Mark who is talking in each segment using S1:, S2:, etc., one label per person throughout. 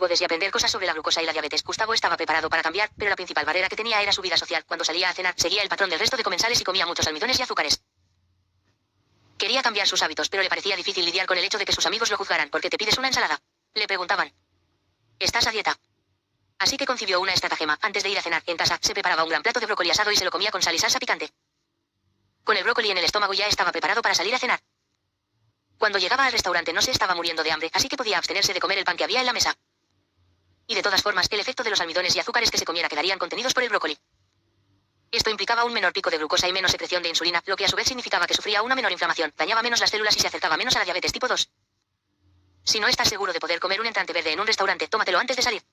S1: bodes y aprender cosas sobre la glucosa y la diabetes. Gustavo estaba preparado para cambiar, pero la principal barrera que tenía era su vida social. Cuando salía a cenar, seguía el patrón del resto de comensales y comía muchos almidones y azúcares. Quería cambiar sus hábitos, pero le parecía difícil lidiar con el hecho de que sus amigos lo juzgaran. ¿Por qué te pides una ensalada?, le preguntaban. ¿Estás a dieta? Así que concibió una estratagema. Antes de ir a cenar, en casa, se preparaba un gran plato de brócoli asado y se lo comía con sal y salsa picante. Con el brócoli en el estómago ya estaba preparado para salir a cenar. Cuando llegaba al restaurante no se estaba muriendo de hambre, así que podía abstenerse de comer el pan que había en la mesa. Y de todas formas, el efecto de los almidones y azúcares que se comiera quedarían contenidos por el brócoli. Esto implicaba un menor pico de glucosa y menos secreción de insulina, lo que a su vez significaba que sufría una menor inflamación, dañaba menos las células y se acercaba menos a la diabetes tipo 2. Si no estás seguro de poder comer un entrante verde en un restaurante, tómatelo antes de salir.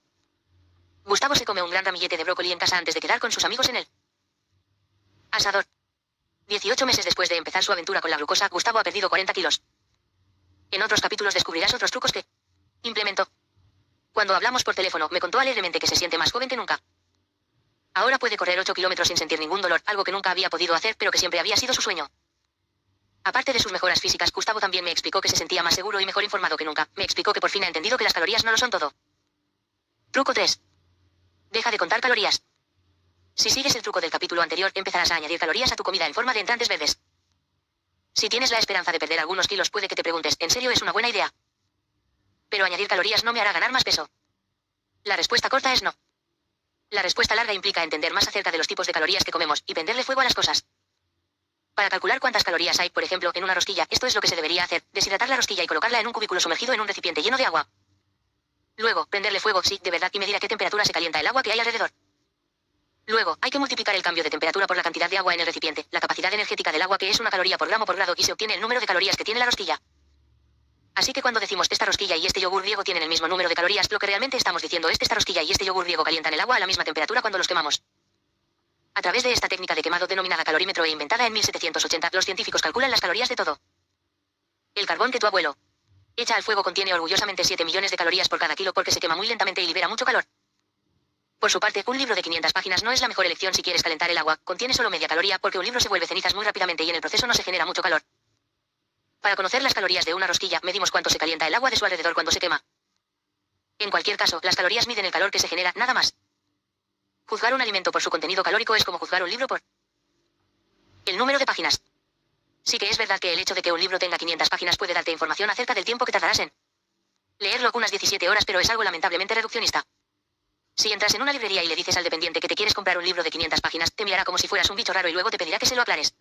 S1: Gustavo se come un gran ramillete de brócoli en casa antes de quedar con sus amigos en el asador. 18 meses después de empezar su aventura con la glucosa, Gustavo ha perdido 40 kilos. En otros capítulos descubrirás otros trucos que implementó. Cuando hablamos por teléfono, me contó alegremente que se siente más joven que nunca. Ahora puede correr 8 kilómetros sin sentir ningún dolor, algo que nunca había podido hacer, pero que siempre había sido su sueño. Aparte de sus mejoras físicas, Gustavo también me explicó que se sentía más seguro y mejor informado que nunca. Me explicó que por fin ha entendido que las calorías no lo son todo. Truco 3. Deja de contar calorías. Si sigues el truco del capítulo anterior, empezarás a añadir calorías a tu comida en forma de entrantes verdes. Si tienes la esperanza de perder algunos kilos, puede que te preguntes, ¿en serio es una buena idea? Pero añadir calorías no me hará ganar más peso. La respuesta corta es no. La respuesta larga implica entender más acerca de los tipos de calorías que comemos y prenderle fuego a las cosas. Para calcular cuántas calorías hay, por ejemplo, en una rosquilla, esto es lo que se debería hacer: deshidratar la rosquilla y colocarla en un cubículo sumergido en un recipiente lleno de agua. Luego, prenderle fuego, sí, de verdad, y medir a qué temperatura se calienta el agua que hay alrededor. Luego, hay que multiplicar el cambio de temperatura por la cantidad de agua en el recipiente, la capacidad energética del agua, que es una caloría por gramo por grado, y se obtiene el número de calorías que tiene la rosquilla. Así que cuando decimos esta rosquilla y este yogur griego tienen el mismo número de calorías, lo que realmente estamos diciendo es que esta rosquilla y este yogur griego calientan el agua a la misma temperatura cuando los quemamos. A través de esta técnica de quemado denominada calorímetro e inventada en 1780, los científicos calculan las calorías de todo. El carbón que tu abuelo echa al fuego contiene orgullosamente 7 millones de calorías por cada kilo porque se quema muy lentamente y libera mucho calor. Por su parte, un libro de 500 páginas no es la mejor elección si quieres calentar el agua, contiene solo media caloría porque un libro se vuelve cenizas muy rápidamente y en el proceso no se genera mucho calor. Para conocer las calorías de una rosquilla, medimos cuánto se calienta el agua de su alrededor cuando se quema. En cualquier caso, las calorías miden el calor que se genera, nada más. Juzgar un alimento por su contenido calórico es como juzgar un libro por el número de páginas. Sí que es verdad que el hecho de que un libro tenga 500 páginas puede darte información acerca del tiempo que tardarás en leerlo, unas 17 horas, pero es algo lamentablemente reduccionista. Si entras en una librería y le dices al dependiente que te quieres comprar un libro de 500 páginas, te mirará como si fueras un bicho raro y luego te pedirá que se lo aclares.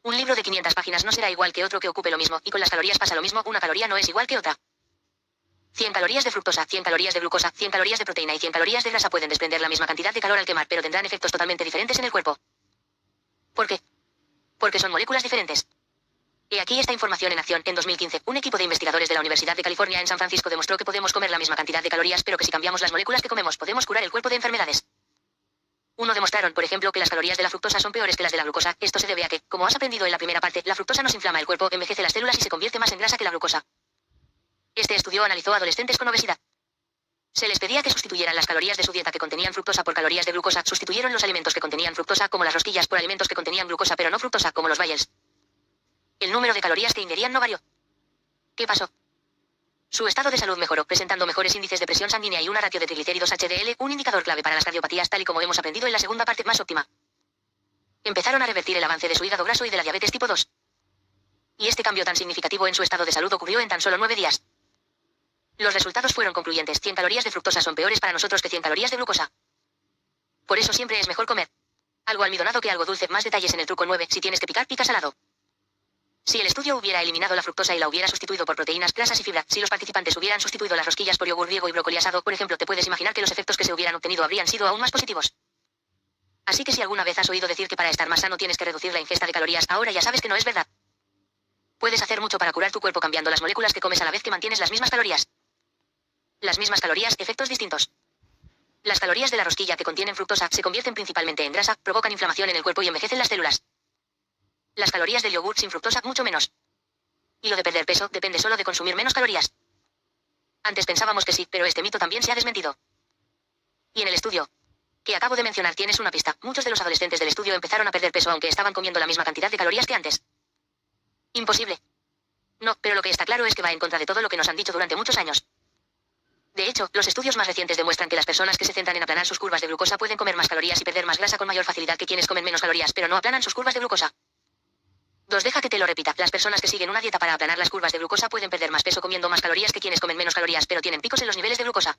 S1: Un libro de 500 páginas no será igual que otro que ocupe lo mismo, y con las calorías pasa lo mismo, una caloría no es igual que otra. 100 calorías de fructosa, 100 calorías de glucosa, 100 calorías de proteína y 100 calorías de grasa pueden desprender la misma cantidad de calor al quemar, pero tendrán efectos totalmente diferentes en el cuerpo. ¿Por qué? Porque son moléculas diferentes. Y aquí esta información en acción. En 2015, un equipo de investigadores de la Universidad de California en San Francisco demostró que podemos comer la misma cantidad de calorías, pero que si cambiamos las moléculas que comemos, podemos curar el cuerpo de enfermedades. Demostraron, por ejemplo, que las calorías de la fructosa son peores que las de la glucosa. Esto se debe a que, como has aprendido en la primera parte, la fructosa nos inflama el cuerpo, envejece las células y se convierte más en grasa que la glucosa. Este estudio analizó a adolescentes con obesidad. Se les pedía que sustituyeran las calorías de su dieta que contenían fructosa por calorías de glucosa. Sustituyeron los alimentos que contenían fructosa, como las rosquillas, por alimentos que contenían glucosa pero no fructosa, como los bagels. El número de calorías que ingerían no varió. ¿Qué pasó? Su estado de salud mejoró, presentando mejores índices de presión sanguínea y una ratio de triglicéridos HDL, un indicador clave para las cardiopatías, tal y como hemos aprendido en la segunda parte, más óptima. Empezaron a revertir el avance de su hígado graso y de la diabetes tipo 2. Y este cambio tan significativo en su estado de salud ocurrió en tan solo 9 días. Los resultados fueron concluyentes. 100 calorías de fructosa son peores para nosotros que 100 calorías de glucosa. Por eso siempre es mejor comer algo almidonado que algo dulce. Más detalles en el truco 9. Si tienes que picar, pica salado. Si el estudio hubiera eliminado la fructosa y la hubiera sustituido por proteínas, grasas y fibra, si los participantes hubieran sustituido las rosquillas por yogur griego y brócoli asado, por ejemplo, te puedes imaginar que los efectos que se hubieran obtenido habrían sido aún más positivos. Así que si alguna vez has oído decir que para estar más sano tienes que reducir la ingesta de calorías, ahora ya sabes que no es verdad. Puedes hacer mucho para curar tu cuerpo cambiando las moléculas que comes a la vez que mantienes las mismas calorías. Las mismas calorías, efectos distintos. Las calorías de la rosquilla que contienen fructosa se convierten principalmente en grasa, provocan inflamación en el cuerpo y envejecen las células. Las calorías del yogur sin fructosa, mucho menos. Y lo de perder peso depende solo de consumir menos calorías. Antes pensábamos que sí, pero este mito también se ha desmentido. Y en el estudio que acabo de mencionar tienes una pista. Muchos de los adolescentes del estudio empezaron a perder peso aunque estaban comiendo la misma cantidad de calorías que antes. Imposible. No, pero lo que está claro es que va en contra de todo lo que nos han dicho durante muchos años. De hecho, los estudios más recientes demuestran que las personas que se centran en aplanar sus curvas de glucosa pueden comer más calorías y perder más grasa con mayor facilidad que quienes comen menos calorías, pero no aplanan sus curvas de glucosa. 2. Deja que te lo repita. Las personas que siguen una dieta para aplanar las curvas de glucosa pueden perder más peso comiendo más calorías que quienes comen menos calorías, pero tienen picos en los niveles de glucosa.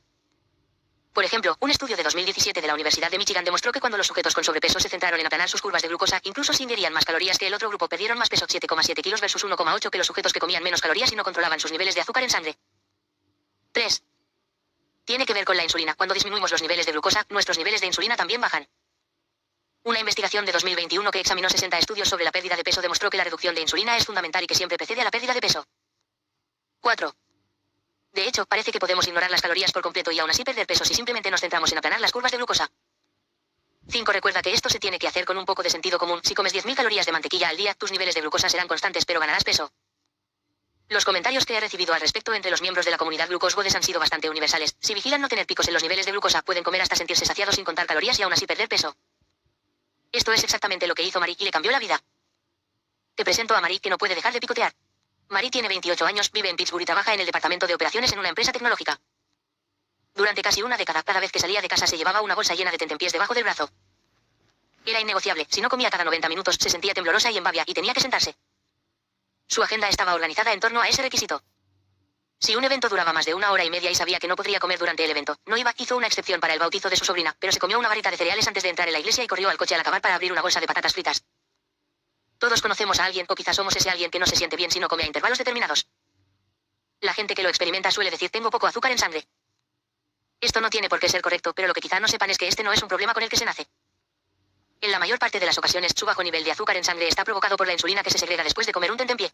S1: Por ejemplo, un estudio de 2017 de la Universidad de Michigan demostró que cuando los sujetos con sobrepeso se centraron en aplanar sus curvas de glucosa, incluso si ingerían más calorías que el otro grupo, perdieron más peso, 7,7 kilos versus 1,8 que los sujetos que comían menos calorías y no controlaban sus niveles de azúcar en sangre. 3. Tiene que ver con la insulina. Cuando disminuimos los niveles de glucosa, nuestros niveles de insulina también bajan. Una investigación de 2021 que examinó 60 estudios sobre la pérdida de peso demostró que la reducción de insulina es fundamental y que siempre precede a la pérdida de peso. 4. De hecho, parece que podemos ignorar las calorías por completo y aún así perder peso si simplemente nos centramos en aplanar las curvas de glucosa. 5. Recuerda que esto se tiene que hacer con un poco de sentido común. Si comes 10.000 calorías de mantequilla al día, tus niveles de glucosa serán constantes pero ganarás peso. Los comentarios que he recibido al respecto entre los miembros de la comunidad Glucose han sido bastante universales. Si vigilan no tener picos en los niveles de glucosa, pueden comer hasta sentirse saciados sin contar calorías y aún así perder peso. Esto es exactamente lo que hizo Marie y le cambió la vida. Te presento a Marie, que no puede dejar de picotear. Marie tiene 28 años, vive en Pittsburgh y trabaja en el departamento de operaciones en una empresa tecnológica. Durante casi una década, cada vez que salía de casa se llevaba una bolsa llena de tentempiés debajo del brazo. Era innegociable. Si no comía cada 90 minutos, se sentía temblorosa y en babia y tenía que sentarse. Su agenda estaba organizada en torno a ese requisito. Si un evento duraba más de 1 hora y media y sabía que no podría comer durante el evento, no iba. Hizo una excepción para el bautizo de su sobrina, pero se comió una barrita de cereales antes de entrar en la iglesia y corrió al coche al acabar para abrir una bolsa de patatas fritas. Todos conocemos a alguien, o quizás somos ese alguien que no se siente bien si no come a intervalos determinados. La gente que lo experimenta suele decir: tengo poco azúcar en sangre. Esto no tiene por qué ser correcto, pero lo que quizá no sepan es que este no es un problema con el que se nace. En la mayor parte de las ocasiones, su bajo nivel de azúcar en sangre está provocado por la insulina que se segrega después de comer un tentempié.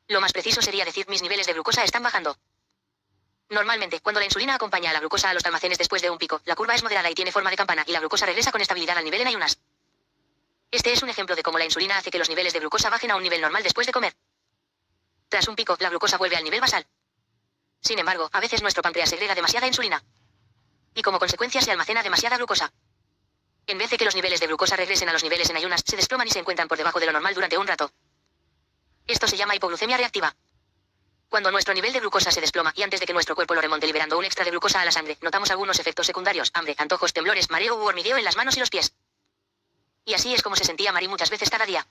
S1: Lo más preciso sería decir: mis niveles de glucosa están bajando. Normalmente, cuando la insulina acompaña a la glucosa a los almacenes después de un pico, la curva es moderada y tiene forma de campana, y la glucosa regresa con estabilidad al nivel en ayunas. Este es un ejemplo de cómo la insulina hace que los niveles de glucosa bajen a un nivel normal después de comer. Tras un pico, la glucosa vuelve al nivel basal. Sin embargo, a veces nuestro páncreas segrega demasiada insulina. Y como consecuencia se almacena demasiada glucosa. En vez de que los niveles de glucosa regresen a los niveles en ayunas, se desploman y se encuentran por debajo de lo normal durante un rato. Esto se llama hipoglucemia reactiva. Cuando nuestro nivel de glucosa se desploma y antes de que nuestro cuerpo lo remonte liberando un extra de glucosa a la sangre, notamos algunos efectos secundarios: hambre, antojos, temblores, mareo u hormigueo en las manos y los pies. Y así es como se sentía Marie muchas veces cada día.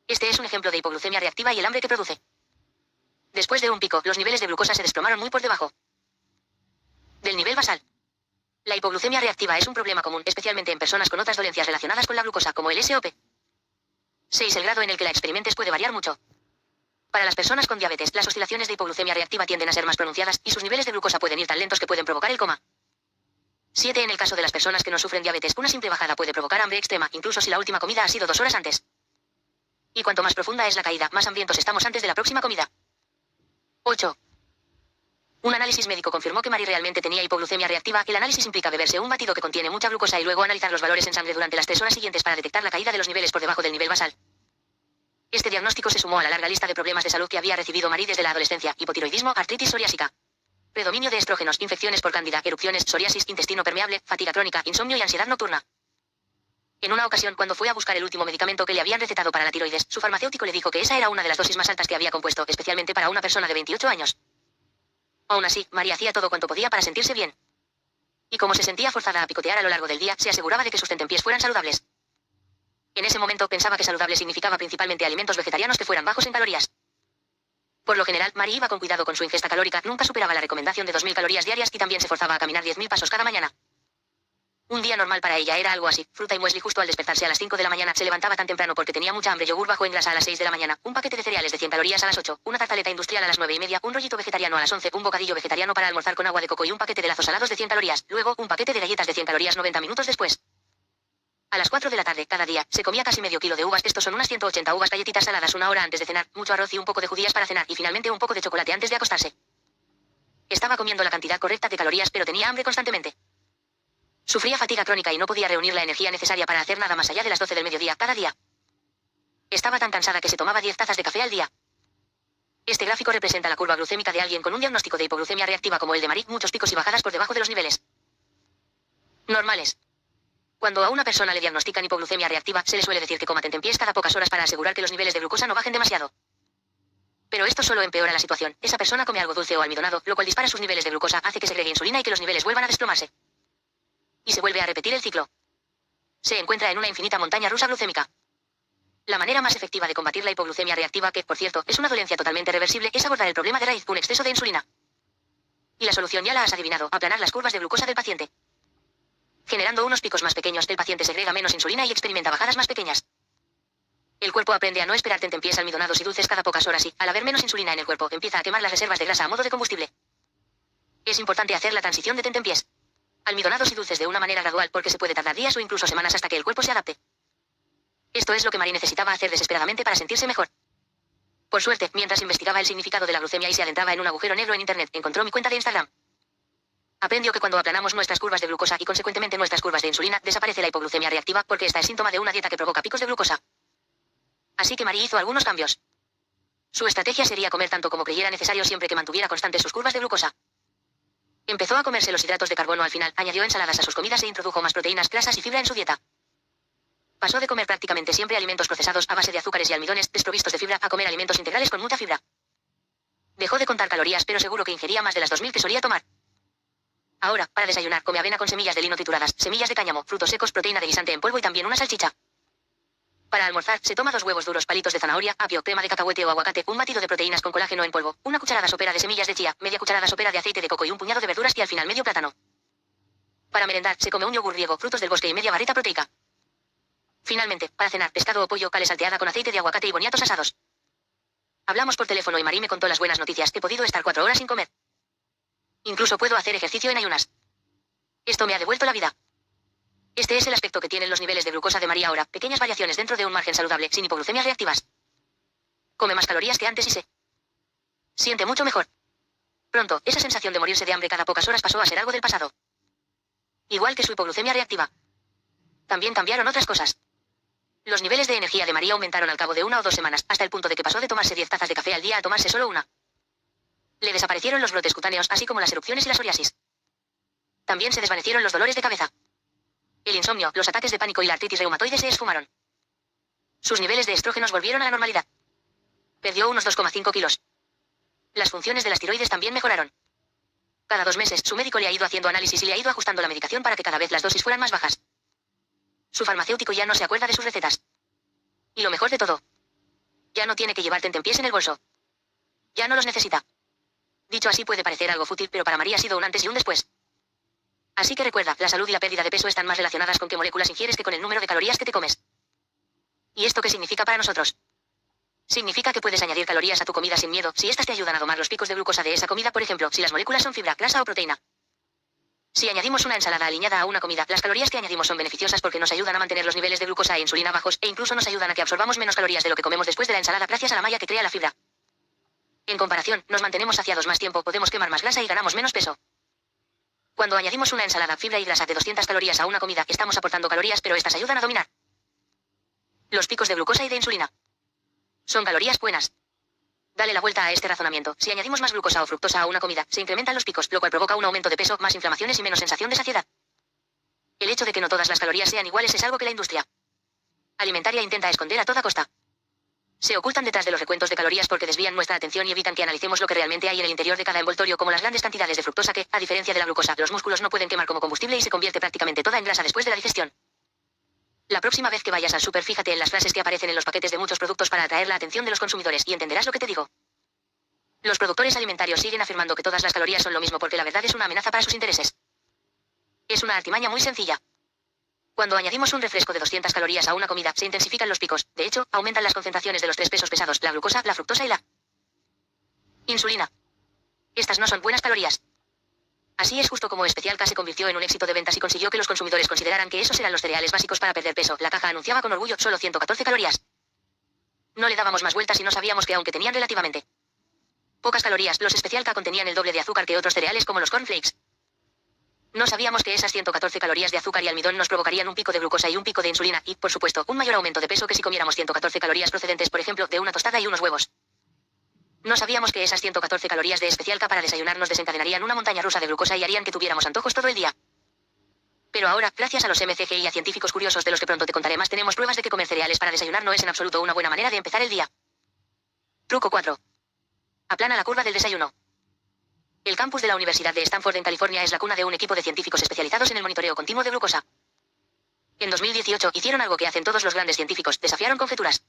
S1: Este es un ejemplo de hipoglucemia reactiva y el hambre que produce. Después de un pico, los niveles de glucosa se desplomaron muy por debajo del nivel basal. La hipoglucemia reactiva es un problema común, especialmente en personas con otras dolencias relacionadas con la glucosa, como el SOP. 6. El grado en el que la experimentes puede variar mucho. Para las personas con diabetes, las oscilaciones de hipoglucemia reactiva tienden a ser más pronunciadas, y sus niveles de glucosa pueden ir tan lentos que pueden provocar el coma. 7. En el caso de las personas que no sufren diabetes, una simple bajada puede provocar hambre extrema, incluso si la última comida ha sido 2 horas antes. Y cuanto más profunda es la caída, más hambrientos estamos antes de la próxima comida. 8. Un análisis médico confirmó que Marie realmente tenía hipoglucemia reactiva. El análisis implica beberse un batido que contiene mucha glucosa y luego analizar los valores en sangre durante las 3 horas siguientes para detectar la caída de los niveles por debajo del nivel basal. Este diagnóstico se sumó a la larga lista de problemas de salud que había recibido Marie desde la adolescencia: hipotiroidismo, artritis psoriásica, predominio de estrógenos, infecciones por cándida, erupciones, psoriasis, intestino permeable, fatiga crónica, insomnio y ansiedad nocturna. En una ocasión, cuando fue a buscar el último medicamento que le habían recetado para la tiroides, su farmacéutico le dijo que esa era una de las dosis más altas que había compuesto, especialmente para una persona de 28 años. Aún así, Marie hacía todo cuanto podía para sentirse bien. Y como se sentía forzada a picotear a lo largo del día, se aseguraba de que sus tentempiés fueran saludables. En ese momento pensaba que saludable significaba principalmente alimentos vegetarianos que fueran bajos en calorías. Por lo general, Marie iba con cuidado con su ingesta calórica, nunca superaba la recomendación de 2.000 calorías diarias y también se forzaba a caminar 10.000 pasos cada mañana. Un día normal para ella era algo así: fruta y muesli justo al despertarse a las 5 de la mañana, se levantaba tan temprano porque tenía mucha hambre, yogur bajo en grasa a las 6 de la mañana, un paquete de cereales de 100 calorías a las 8, una tartaleta industrial a las 9:30, un rollito vegetariano a las 11, un bocadillo vegetariano para almorzar con agua de coco y un paquete de lazos salados de 100 calorías, luego un paquete de galletas de 100 calorías 90 minutos después. A las 4 de la tarde, cada día, se comía casi medio kilo de uvas, estos son unas 180 uvas, galletitas saladas 1 hora antes de cenar, mucho arroz y un poco de judías para cenar, y finalmente un poco de chocolate antes de acostarse. Estaba comiendo la cantidad correcta de calorías, pero tenía hambre constantemente. Sufría fatiga crónica y no podía reunir la energía necesaria para hacer nada más allá de las 12 del mediodía, cada día. Estaba tan cansada que se tomaba 10 tazas de café al día. Este gráfico representa la curva glucémica de alguien con un diagnóstico de hipoglucemia reactiva como el de Marie, muchos picos y bajadas por debajo de los niveles normales. Cuando a una persona le diagnostican hipoglucemia reactiva, se le suele decir que coma tentempiés cada pocas horas para asegurar que los niveles de glucosa no bajen demasiado. Pero esto solo empeora la situación. Esa persona come algo dulce o almidonado, lo cual dispara sus niveles de glucosa, hace que segregue insulina y que los niveles vuelvan a desplomarse. Y se vuelve a repetir el ciclo. Se encuentra en una infinita montaña rusa glucémica. La manera más efectiva de combatir la hipoglucemia reactiva, que, por cierto, es una dolencia totalmente reversible, es abordar el problema de raíz, un exceso de insulina. Y la solución ya la has adivinado, aplanar las curvas de glucosa del paciente. Generando unos picos más pequeños, el paciente segrega menos insulina y experimenta bajadas más pequeñas. El cuerpo aprende a no esperar tentempiés almidonados y dulces cada pocas horas y, al haber menos insulina en el cuerpo, empieza a quemar las reservas de grasa a modo de combustible. Es importante hacer la transición de tentempiés almidonados y dulces de una manera gradual porque se puede tardar días o incluso semanas hasta que el cuerpo se adapte. Esto es lo que Marie necesitaba hacer desesperadamente para sentirse mejor. Por suerte, mientras investigaba el significado de la glucemia y se adentraba en un agujero negro en internet, encontró mi cuenta de Instagram. Aprendió que cuando aplanamos nuestras curvas de glucosa y consecuentemente nuestras curvas de insulina, desaparece la hipoglucemia reactiva porque esta es síntoma de una dieta que provoca picos de glucosa. Así que Marie hizo algunos cambios. Su estrategia sería comer tanto como creyera necesario siempre que mantuviera constantes sus curvas de glucosa. Empezó a comerse los hidratos de carbono al final, añadió ensaladas a sus comidas e introdujo más proteínas, grasas y fibra en su dieta. Pasó de comer prácticamente siempre alimentos procesados a base de azúcares y almidones desprovistos de fibra a comer alimentos integrales con mucha fibra. Dejó de contar calorías, pero seguro que ingería más de las 2000 que solía tomar. Ahora, para desayunar, come avena con semillas de lino trituradas, semillas de cáñamo, frutos secos, proteína de guisante en polvo y también una salchicha. Para almorzar, se toma 2 huevos duros, palitos de zanahoria, apio, crema de cacahuete o aguacate, un batido de proteínas con colágeno en polvo, una cucharada sopera de semillas de chía, media cucharada sopera de aceite de coco y un puñado de verduras y al final medio plátano. Para merendar, se come un yogur griego, frutos del bosque y media barrita proteica. Finalmente, para cenar, pescado o pollo, carne salteada con aceite de aguacate y boniatos asados. Hablamos por teléfono y Marie me contó las buenas noticias. He podido estar 4 horas sin comer. Incluso puedo hacer ejercicio en ayunas. Esto me ha devuelto la vida. Este es el aspecto que tienen los niveles de glucosa de Marie ahora, pequeñas variaciones dentro de un margen saludable, sin hipoglucemias reactivas. Come más calorías que antes y se siente mucho mejor. Pronto, esa sensación de morirse de hambre cada pocas horas pasó a ser algo del pasado. Igual que su hipoglucemia reactiva. También cambiaron otras cosas. Los niveles de energía de Marie aumentaron al cabo de 1 o 2 semanas, hasta el punto de que pasó de tomarse 10 tazas de café al día a tomarse solo una. Le desaparecieron los brotes cutáneos, así como las erupciones y la psoriasis. También se desvanecieron los dolores de cabeza. El insomnio, los ataques de pánico y la artritis reumatoide se esfumaron. Sus niveles de estrógenos volvieron a la normalidad. Perdió unos 2,5 kilos. Las funciones de las tiroides también mejoraron. Cada 2 meses, su médico le ha ido haciendo análisis y le ha ido ajustando la medicación para que cada vez las dosis fueran más bajas. Su farmacéutico ya no se acuerda de sus recetas. Y lo mejor de todo. Ya no tiene que llevar tentempiés en el bolso. Ya no los necesita. Dicho así puede parecer algo fútil, pero para Marie ha sido un antes y un después. Así que recuerda, la salud y la pérdida de peso están más relacionadas con qué moléculas ingieres que con el número de calorías que te comes. ¿Y esto qué significa para nosotros? Significa que puedes añadir calorías a tu comida sin miedo, si estas te ayudan a domar los picos de glucosa de esa comida, por ejemplo, si las moléculas son fibra, grasa o proteína. Si añadimos una ensalada aliñada a una comida, las calorías que añadimos son beneficiosas porque nos ayudan a mantener los niveles de glucosa e insulina bajos, e incluso nos ayudan a que absorbamos menos calorías de lo que comemos después de la ensalada gracias a la malla que crea la fibra. En comparación, nos mantenemos saciados más tiempo, podemos quemar más grasa y ganamos menos peso. Cuando añadimos una ensalada, fibra y grasa de 200 calorías a una comida, estamos aportando calorías, pero estas ayudan a dominar los picos de glucosa y de insulina. Son calorías buenas. Dale la vuelta a este razonamiento. Si añadimos más glucosa o fructosa a una comida, se incrementan los picos, lo cual provoca un aumento de peso, más inflamaciones y menos sensación de saciedad. El hecho de que no todas las calorías sean iguales es algo que la industria alimentaria intenta esconder a toda costa. Se ocultan detrás de los recuentos de calorías porque desvían nuestra atención y evitan que analicemos lo que realmente hay en el interior de cada envoltorio, como las grandes cantidades de fructosa que, a diferencia de la glucosa, los músculos no pueden quemar como combustible y se convierte prácticamente toda en grasa después de la digestión. La próxima vez que vayas al súper, fíjate en las frases que aparecen en los paquetes de muchos productos para atraer la atención de los consumidores y entenderás lo que te digo. Los productores alimentarios siguen afirmando que todas las calorías son lo mismo porque la verdad es una amenaza para sus intereses. Es una artimaña muy sencilla. Cuando añadimos un refresco de 200 calorías a una comida, se intensifican los picos. De hecho, aumentan las concentraciones de los 3 pesos pesados, la glucosa, la fructosa y la insulina. Estas no son buenas calorías. Así es justo como Especial K se convirtió en un éxito de ventas y consiguió que los consumidores consideraran que esos eran los cereales básicos para perder peso. La caja anunciaba con orgullo solo 114 calorías. No le dábamos más vueltas y no sabíamos que aunque tenían relativamente pocas calorías, los Especial K contenían el doble de azúcar que otros cereales como los cornflakes. No sabíamos que esas 114 calorías de azúcar y almidón nos provocarían un pico de glucosa y un pico de insulina y, por supuesto, un mayor aumento de peso que si comiéramos 114 calorías procedentes, por ejemplo, de una tostada y unos huevos. No sabíamos que esas 114 calorías de Especial K para desayunar nos desencadenarían una montaña rusa de glucosa y harían que tuviéramos antojos todo el día. Pero ahora, gracias a los MCG y a científicos curiosos de los que pronto te contaré más, tenemos pruebas de que comer cereales para desayunar no es en absoluto una buena manera de empezar el día. Truco 4. Aplana la curva del desayuno. El campus de la Universidad de Stanford en California es la cuna de un equipo de científicos especializados en el monitoreo continuo de glucosa. En 2018 hicieron algo que hacen todos los grandes científicos, desafiaron conjeturas.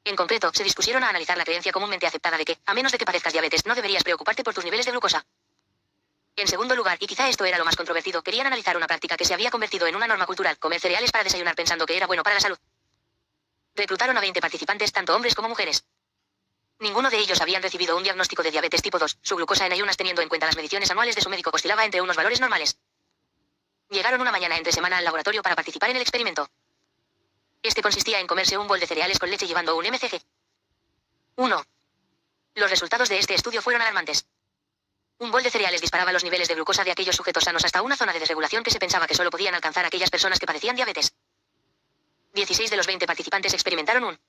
S1: En concreto, se dispusieron a analizar la creencia comúnmente aceptada de que, a menos de que padezcas diabetes, no deberías preocuparte por tus niveles de glucosa. En segundo lugar, y quizá esto era lo más controvertido, querían analizar una práctica que se había convertido en una norma cultural, comer cereales para desayunar pensando que era bueno para la salud. Reclutaron a 20 participantes, tanto hombres como mujeres. Ninguno de ellos habían recibido un diagnóstico de diabetes tipo 2, su glucosa en ayunas teniendo en cuenta las mediciones anuales de su médico oscilaba entre unos valores normales. Llegaron una mañana entre semana al laboratorio para participar en el experimento. Este consistía en comerse un bol de cereales con leche llevando un mcg. 1. Los resultados de este estudio fueron alarmantes. Un bol de cereales disparaba los niveles de glucosa de aquellos sujetos sanos hasta una zona de desregulación que se pensaba que solo podían alcanzar aquellas personas que padecían diabetes. 16 de los 20 participantes experimentaron un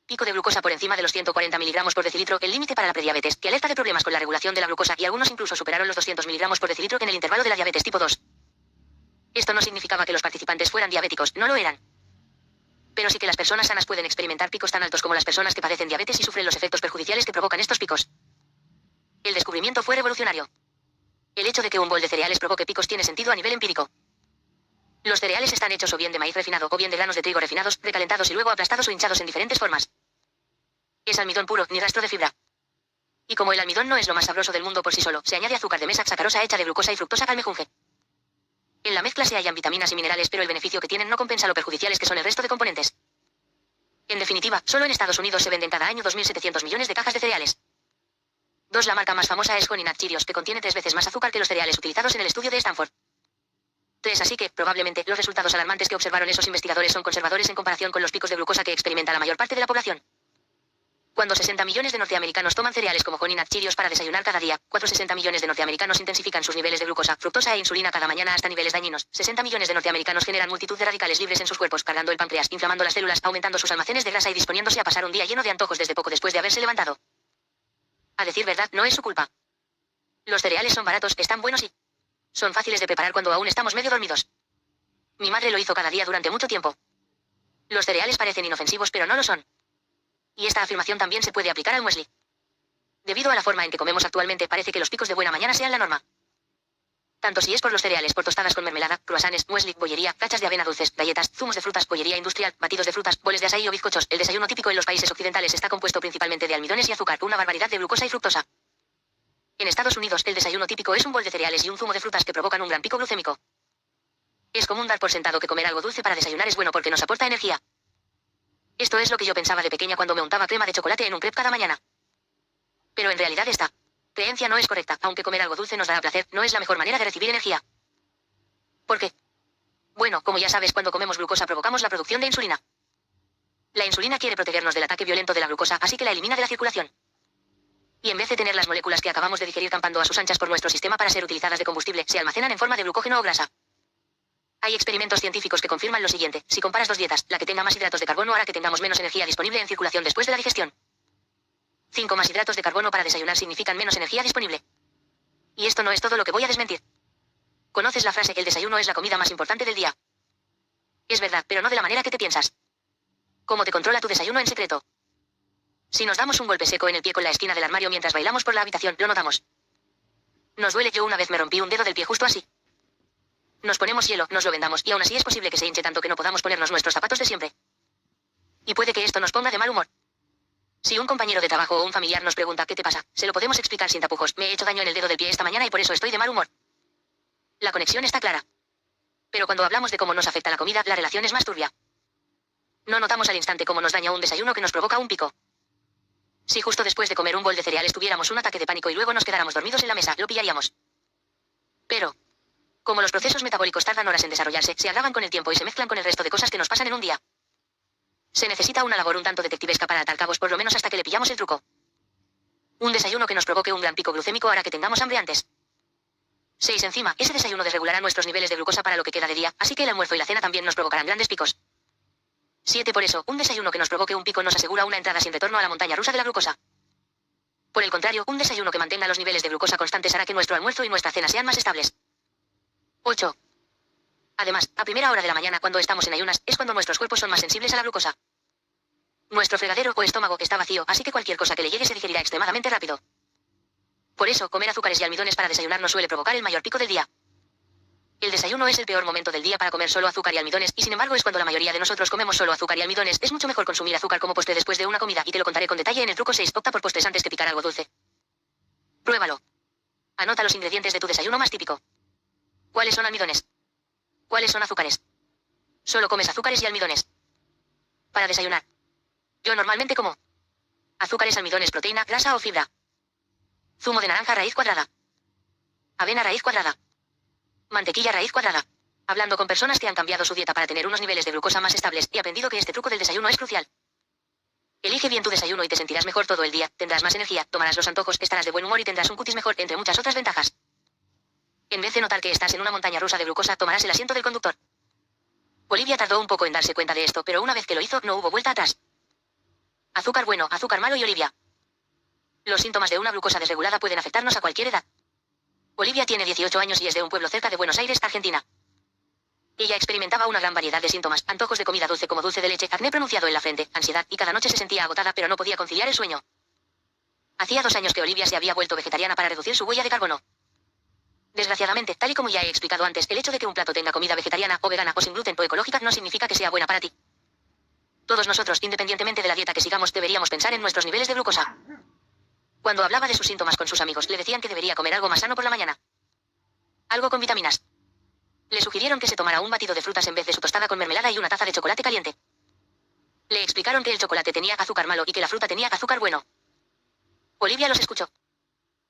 S1: pico de glucosa por encima de los 140 miligramos por decilitro, el límite para la prediabetes, que alerta de problemas con la regulación de la glucosa, y algunos incluso superaron los 200 miligramos por decilitro en el intervalo de la diabetes tipo 2. Esto no significaba que los participantes fueran diabéticos, no lo eran. Pero sí que las personas sanas pueden experimentar picos tan altos como las personas que padecen diabetes y sufren los efectos perjudiciales que provocan estos picos. El descubrimiento fue revolucionario. El hecho de que un bol de cereales provoque picos tiene sentido a nivel empírico. Los cereales están hechos o bien de maíz refinado o bien de granos de trigo refinados, recalentados y luego aplastados o hinchados en diferentes formas. Es almidón puro, ni rastro de fibra. Y como el almidón no es lo más sabroso del mundo por sí solo, se añade azúcar de mesa sacarosa hecha de glucosa y fructosa al mejunje. En la mezcla se hallan vitaminas y minerales, pero el beneficio que tienen no compensa lo perjudiciales que son el resto de componentes. En definitiva, solo en Estados Unidos se venden cada año 2.700 millones de cajas de cereales. 2. La marca más famosa es Honey Nut Cheerios, que contiene 3 veces más azúcar que los cereales utilizados en el estudio de Stanford. 3. Así que, probablemente, los resultados alarmantes que observaron esos investigadores son conservadores en comparación con los picos de glucosa que experimenta la mayor parte de la población. Cuando 60 millones de norteamericanos toman cereales como Honey Nut Cheerios para desayunar cada día, 460 millones de norteamericanos intensifican sus niveles de glucosa, fructosa e insulina cada mañana hasta niveles dañinos. 60 millones de norteamericanos generan multitud de radicales libres en sus cuerpos, cargando el páncreas, inflamando las células, aumentando sus almacenes de grasa y disponiéndose a pasar un día lleno de antojos desde poco después de haberse levantado. A decir verdad, no es su culpa. Los cereales son baratos, están buenos y son fáciles de preparar cuando aún estamos medio dormidos. Mi madre lo hizo cada día durante mucho tiempo. Los cereales parecen inofensivos, pero no lo son. Y esta afirmación también se puede aplicar al muesli. Debido a la forma en que comemos actualmente, parece que los picos de buena mañana sean la norma. Tanto si es por los cereales, por tostadas con mermelada, croissants, muesli, bollería, cachas de avena dulces, galletas, zumos de frutas, bollería industrial, batidos de frutas, boles de açaí o bizcochos. El desayuno típico en los países occidentales está compuesto principalmente de almidones y azúcar, una barbaridad de glucosa y fructosa. En Estados Unidos, el desayuno típico es un bol de cereales y un zumo de frutas que provocan un gran pico glucémico. Es común dar por sentado que comer algo dulce para desayunar es bueno porque nos aporta energía. Esto es lo que yo pensaba de pequeña cuando me untaba crema de chocolate en un crepe cada mañana. Pero en realidad esta creencia no es correcta, aunque comer algo dulce nos dará placer, no es la mejor manera de recibir energía. ¿Por qué? Bueno, como ya sabes, cuando comemos glucosa provocamos la producción de insulina. La insulina quiere protegernos del ataque violento de la glucosa, así que la elimina de la circulación. Y en vez de tener las moléculas que acabamos de digerir campando a sus anchas por nuestro sistema para ser utilizadas de combustible, se almacenan en forma de glucógeno o grasa. Hay experimentos científicos que confirman lo siguiente: si comparas 2 dietas, la que tenga más hidratos de carbono hará que tengamos menos energía disponible en circulación después de la digestión. 5 más hidratos de carbono para desayunar significan menos energía disponible. Y esto no es todo lo que voy a desmentir. ¿Conoces la frase "el desayuno es la comida más importante del día"? Es verdad, pero no de la manera que te piensas. ¿Cómo te controla tu desayuno en secreto? Si nos damos un golpe seco en el pie con la esquina del armario mientras bailamos por la habitación, lo notamos. Nos duele. Yo una vez me rompí un dedo del pie justo así. Nos ponemos hielo, nos lo vendamos, y aún así es posible que se hinche tanto que no podamos ponernos nuestros zapatos de siempre. Y puede que esto nos ponga de mal humor. Si un compañero de trabajo o un familiar nos pregunta ¿qué te pasa?, se lo podemos explicar sin tapujos: me he hecho daño en el dedo del pie esta mañana y por eso estoy de mal humor. La conexión está clara. Pero cuando hablamos de cómo nos afecta la comida, la relación es más turbia. No notamos al instante cómo nos daña un desayuno que nos provoca un pico. Si justo después de comer un bol de cereales tuviéramos un ataque de pánico y luego nos quedáramos dormidos en la mesa, lo pillaríamos. Pero como los procesos metabólicos tardan horas en desarrollarse, se agravan con el tiempo y se mezclan con el resto de cosas que nos pasan en un día. Se necesita una labor un tanto detectivesca para atar cabos, por lo menos hasta que le pillamos el truco. Un desayuno que nos provoque un gran pico glucémico hará que tengamos hambre antes. 6. Encima, ese desayuno desregulará nuestros niveles de glucosa para lo que queda de día, así que el almuerzo y la cena también nos provocarán grandes picos. 7. Por eso, un desayuno que nos provoque un pico nos asegura una entrada sin retorno a la montaña rusa de la glucosa. Por el contrario, un desayuno que mantenga los niveles de glucosa constantes hará que nuestro almuerzo y nuestra cena sean más estables. 8. Además, a primera hora de la mañana, cuando estamos en ayunas, es cuando nuestros cuerpos son más sensibles a la glucosa. Nuestro fregadero o estómago está vacío, así que cualquier cosa que le llegue se digerirá extremadamente rápido. Por eso, comer azúcares y almidones para desayunar nos suele provocar el mayor pico del día. El desayuno es el peor momento del día para comer solo azúcar y almidones, y sin embargo es cuando la mayoría de nosotros comemos solo azúcar y almidones. Es mucho mejor consumir azúcar como postre después de una comida, y te lo contaré con detalle en el truco 6. Opta por postres antes que picar algo dulce. Pruébalo. Anota los ingredientes de tu desayuno más típico. ¿Cuáles son almidones? ¿Cuáles son azúcares? Solo comes azúcares y almidones. Para desayunar. Yo normalmente como azúcares, almidones, proteína, grasa o fibra. Zumo de naranja raíz cuadrada. Avena raíz cuadrada. Mantequilla raíz cuadrada. Hablando con personas que han cambiado su dieta para tener unos niveles de glucosa más estables, he aprendido que este truco del desayuno es crucial. Elige bien tu desayuno y te sentirás mejor todo el día, tendrás más energía, tomarás los antojos, estarás de buen humor y tendrás un cutis mejor, entre muchas otras ventajas. En vez de notar que estás en una montaña rusa de glucosa, tomarás el asiento del conductor. Olivia tardó un poco en darse cuenta de esto, pero una vez que lo hizo, no hubo vuelta atrás. Azúcar bueno, azúcar malo y Olivia. Los síntomas de una glucosa desregulada pueden afectarnos a cualquier edad. Olivia tiene 18 años y es de un pueblo cerca de Buenos Aires, Argentina. Ella experimentaba una gran variedad de síntomas, antojos de comida dulce como dulce de leche, acné pronunciado en la frente, ansiedad, y cada noche se sentía agotada pero no podía conciliar el sueño. Hacía 2 años que Olivia se había vuelto vegetariana para reducir su huella de carbono. Desgraciadamente, tal y como ya he explicado antes, el hecho de que un plato tenga comida vegetariana, o vegana, o sin gluten, o ecológica no significa que sea buena para ti. Todos nosotros, independientemente de la dieta que sigamos, deberíamos pensar en nuestros niveles de glucosa. Cuando hablaba de sus síntomas con sus amigos, le decían que debería comer algo más sano por la mañana. Algo con vitaminas. Le sugirieron que se tomara un batido de frutas en vez de su tostada con mermelada y una taza de chocolate caliente. Le explicaron que el chocolate tenía azúcar malo y que la fruta tenía azúcar bueno. Olivia los escuchó.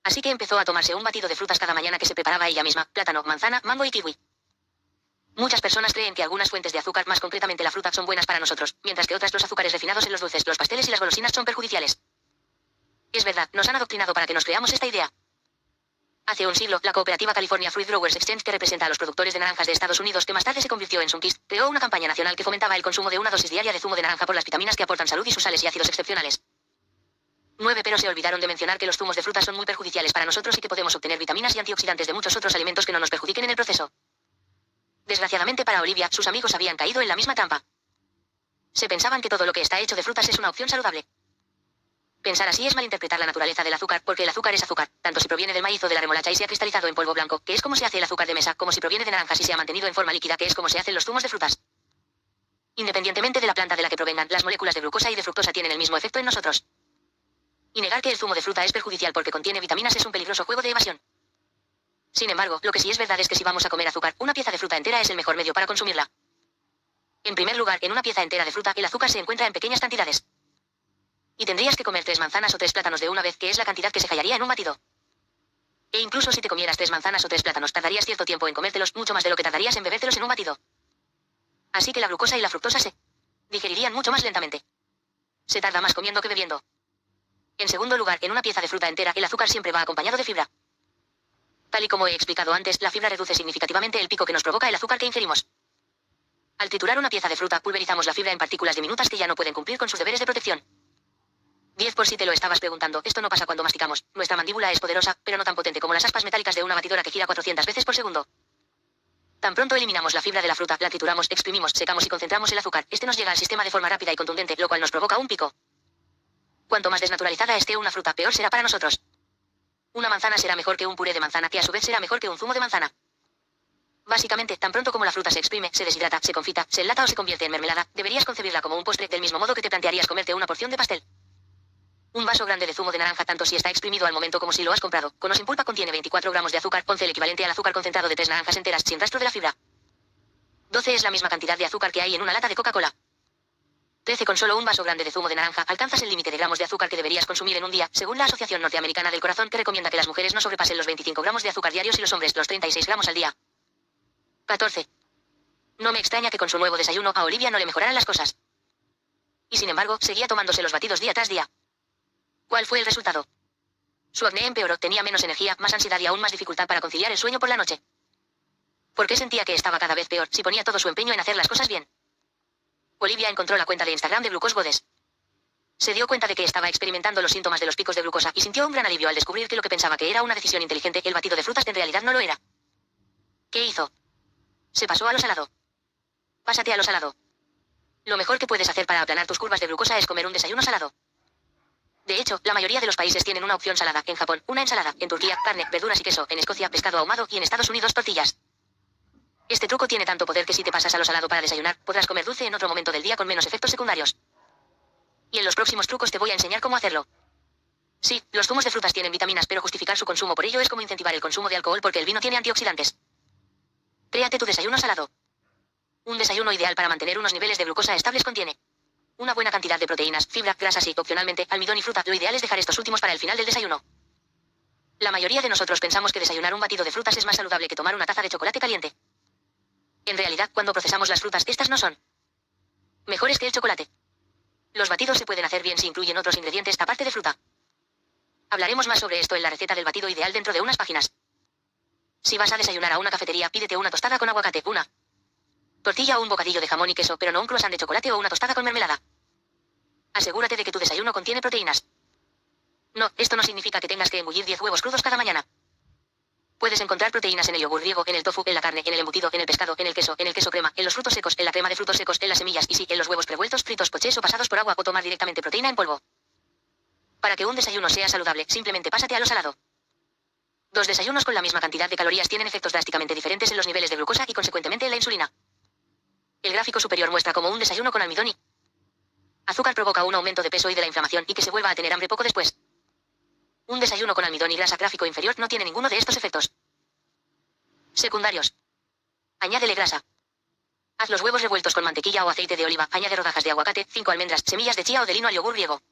S1: Así que empezó a tomarse un batido de frutas cada mañana que se preparaba ella misma: plátano, manzana, mango y kiwi. Muchas personas creen que algunas fuentes de azúcar, más concretamente la fruta, son buenas para nosotros, mientras que otras, los azúcares refinados en los dulces, los pasteles y las golosinas, son perjudiciales. Es verdad, nos han adoctrinado para que nos creamos esta idea. Hace un siglo, la cooperativa California Fruit Growers Exchange, que representa a los productores de naranjas de Estados Unidos, que más tarde se convirtió en Sunkist, creó una campaña nacional que fomentaba el consumo de una dosis diaria de zumo de naranja por las vitaminas que aportan salud y sus sales y ácidos excepcionales. 9 Pero se olvidaron de mencionar que los zumos de frutas son muy perjudiciales para nosotros y que podemos obtener vitaminas y antioxidantes de muchos otros alimentos que no nos perjudiquen en el proceso. Desgraciadamente para Olivia, sus amigos habían caído en la misma trampa. Se pensaban que todo lo que está hecho de frutas es una opción saludable. Pensar así es malinterpretar la naturaleza del azúcar, porque el azúcar es azúcar, tanto si proviene del maíz o de la remolacha y se ha cristalizado en polvo blanco, que es como se hace el azúcar de mesa, como si proviene de naranjas y se ha mantenido en forma líquida, que es como se hacen los zumos de frutas. Independientemente de la planta de la que provengan, las moléculas de glucosa y de fructosa tienen el mismo efecto en nosotros. Y negar que el zumo de fruta es perjudicial porque contiene vitaminas es un peligroso juego de evasión. Sin embargo, lo que sí es verdad es que si vamos a comer azúcar, una pieza de fruta entera es el mejor medio para consumirla. En primer lugar, en una pieza entera de fruta, el azúcar se encuentra en pequeñas cantidades. Y tendrías que comer 3 manzanas o 3 plátanos de una vez, que es la cantidad que se hallaría en un batido. E incluso si te comieras 3 manzanas o 3 plátanos, tardarías cierto tiempo en comértelos, mucho más de lo que tardarías en bebértelos en un batido. Así que la glucosa y la fructosa se digerirían mucho más lentamente. Se tarda más comiendo que bebiendo. En segundo lugar, en una pieza de fruta entera, el azúcar siempre va acompañado de fibra. Tal y como he explicado antes, la fibra reduce significativamente el pico que nos provoca el azúcar que ingerimos. Al triturar una pieza de fruta, pulverizamos la fibra en partículas diminutas que ya no pueden cumplir con sus deberes de protección. 10 Por si te lo estabas preguntando, esto no pasa cuando masticamos. Nuestra mandíbula es poderosa, pero no tan potente como las aspas metálicas de una batidora que gira 400 veces por segundo. Tan pronto eliminamos la fibra de la fruta, la trituramos, exprimimos, secamos y concentramos el azúcar. Este nos llega al sistema de forma rápida y contundente, lo cual nos provoca un pico. Cuanto más desnaturalizada esté una fruta, peor será para nosotros. Una manzana será mejor que un puré de manzana, que a su vez será mejor que un zumo de manzana. Básicamente, tan pronto como la fruta se exprime, se deshidrata, se confita, se enlata o se convierte en mermelada, deberías concebirla como un postre, del mismo modo que te plantearías comerte una porción de pastel. Un vaso grande de zumo de naranja, tanto si está exprimido al momento como si lo has comprado, con o sin pulpa, contiene 24 gramos de azúcar, 11 el equivalente al azúcar concentrado de 3 naranjas enteras, sin rastro de la fibra. 12 es la misma cantidad de azúcar que hay en una lata de Coca-Cola. 13 Con solo un vaso grande de zumo de naranja, alcanzas el límite de gramos de azúcar que deberías consumir en un día, según la Asociación Norteamericana del Corazón, que recomienda que las mujeres no sobrepasen los 25 gramos de azúcar diarios y los hombres los 36 gramos al día. 14. No me extraña que con su nuevo desayuno a Olivia no le mejoraran las cosas. Y sin embargo, seguía tomándose los batidos día tras día. ¿Cuál fue el resultado? Su acné empeoró, tenía menos energía, más ansiedad y aún más dificultad para conciliar el sueño por la noche. ¿Por qué sentía que estaba cada vez peor si ponía todo su empeño en hacer las cosas bien? Olivia encontró la cuenta de Instagram de Glucose Goddess. Se dio cuenta de que estaba experimentando los síntomas de los picos de glucosa y sintió un gran alivio al descubrir que lo que pensaba que era una decisión inteligente, el batido de frutas, en realidad no lo era. ¿Qué hizo? Se pasó a lo salado. Pásate a lo salado. Lo mejor que puedes hacer para aplanar tus curvas de glucosa es comer un desayuno salado. De hecho, la mayoría de los países tienen una opción salada. En Japón, una ensalada. En Turquía, carne, verduras y queso. En Escocia, pescado ahumado. Y en Estados Unidos, tortillas. Este truco tiene tanto poder que si te pasas a lo salado para desayunar, podrás comer dulce en otro momento del día con menos efectos secundarios. Y en los próximos trucos te voy a enseñar cómo hacerlo. Sí, los zumos de frutas tienen vitaminas, pero justificar su consumo por ello es como incentivar el consumo de alcohol porque el vino tiene antioxidantes. Créate tu desayuno salado. Un desayuno ideal para mantener unos niveles de glucosa estables contiene una buena cantidad de proteínas, fibra, grasas y, opcionalmente, almidón y fruta. Lo ideal es dejar estos últimos para el final del desayuno. La mayoría de nosotros pensamos que desayunar un batido de frutas es más saludable que tomar una taza de chocolate caliente. En realidad, cuando procesamos las frutas, estas no son mejores que el chocolate. Los batidos se pueden hacer bien si incluyen otros ingredientes aparte de fruta. Hablaremos más sobre esto en la receta del batido ideal dentro de unas páginas. Si vas a desayunar a una cafetería, pídete una tostada con aguacate, una tortilla o un bocadillo de jamón y queso, pero no un croissant de chocolate o una tostada con mermelada. Asegúrate de que tu desayuno contiene proteínas. No, esto no significa que tengas que engullir 10 huevos crudos cada mañana. Puedes encontrar proteínas en el yogur griego, en el tofu, en la carne, en el embutido, en el pescado, en el queso crema, en los frutos secos, en la crema de frutos secos, en las semillas y sí, en los huevos revueltos, fritos, pochés o pasados por agua o tomar directamente proteína en polvo. Para que un desayuno sea saludable, simplemente pásate a lo salado. Dos desayunos con la misma cantidad de calorías tienen efectos drásticamente diferentes en los niveles de glucosa y consecuentemente en la insulina. El gráfico superior muestra cómo un desayuno con almidón y azúcar provoca un aumento de peso y de la inflamación y que se vuelva a tener hambre poco después. Un desayuno con almidón y grasa gráfico inferior no tiene ninguno de estos efectos secundarios. Añádele grasa. Haz los huevos revueltos con mantequilla o aceite de oliva, añade rodajas de aguacate, 5 almendras, semillas de chía o de lino al yogur griego.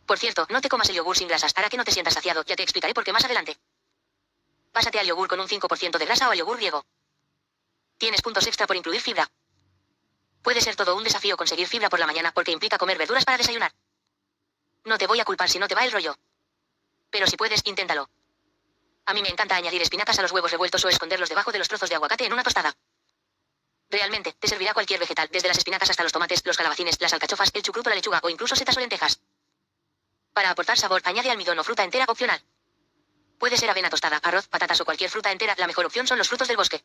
S1: Por cierto, no te comas el yogur sin grasas, hará que no te sientas saciado, ya te explicaré por qué más adelante. Pásate al yogur con un 5% de grasa o al yogur griego. Tienes puntos extra por incluir fibra. Puede ser todo un desafío conseguir fibra por la mañana porque implica comer verduras para desayunar. No te voy a culpar si no te va el rollo. Pero si puedes, inténtalo. A mí me encanta añadir espinacas a los huevos revueltos o esconderlos debajo de los trozos de aguacate en una tostada. Realmente, te servirá cualquier vegetal, desde las espinacas hasta los tomates, los calabacines, las alcachofas, el chucrut o la lechuga o incluso setas o lentejas. Para aportar sabor, añade almidón o fruta entera opcional. Puede ser avena tostada, arroz, patatas o cualquier fruta entera, la mejor opción son los frutos del bosque.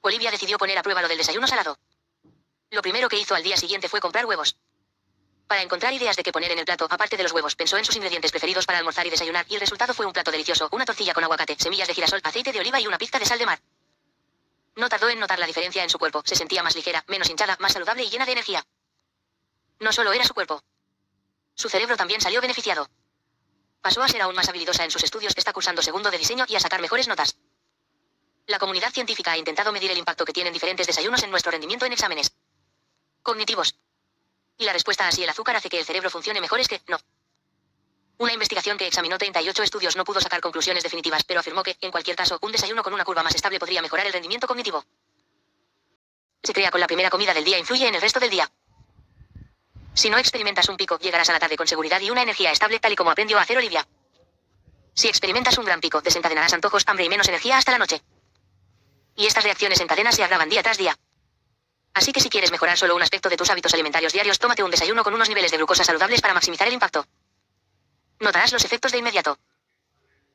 S1: Olivia decidió poner a prueba lo del desayuno salado. Lo primero que hizo al día siguiente fue comprar huevos. Para encontrar ideas de qué poner en el plato, aparte de los huevos, pensó en sus ingredientes preferidos para almorzar y desayunar, y el resultado fue un plato delicioso, una tortilla con aguacate, semillas de girasol, aceite de oliva y una pizca de sal de mar. No tardó en notar la diferencia en su cuerpo, se sentía más ligera, menos hinchada, más saludable y llena de energía. No solo era su cuerpo. Su cerebro también salió beneficiado. Pasó a ser aún más habilidosa en sus estudios, está cursando segundo de diseño y a sacar mejores notas. La comunidad científica ha intentado medir el impacto que tienen diferentes desayunos en nuestro rendimiento en exámenes cognitivos. Y la respuesta a si el azúcar hace que el cerebro funcione mejor es que no. Una investigación que examinó 38 estudios no pudo sacar conclusiones definitivas, pero afirmó que, en cualquier caso, un desayuno con una curva más estable podría mejorar el rendimiento cognitivo. Se crea con la primera comida del día, influye en el resto del día. Si no experimentas un pico, llegarás a la tarde con seguridad y una energía estable, tal y como aprendió a hacer Olivia. Si experimentas un gran pico, desencadenarás antojos, hambre y menos energía hasta la noche. Y estas reacciones en cadena se agravan día tras día. Así que si quieres mejorar solo un aspecto de tus hábitos alimentarios diarios, tómate un desayuno con unos niveles de glucosa saludables para maximizar el impacto. Notarás los efectos de inmediato.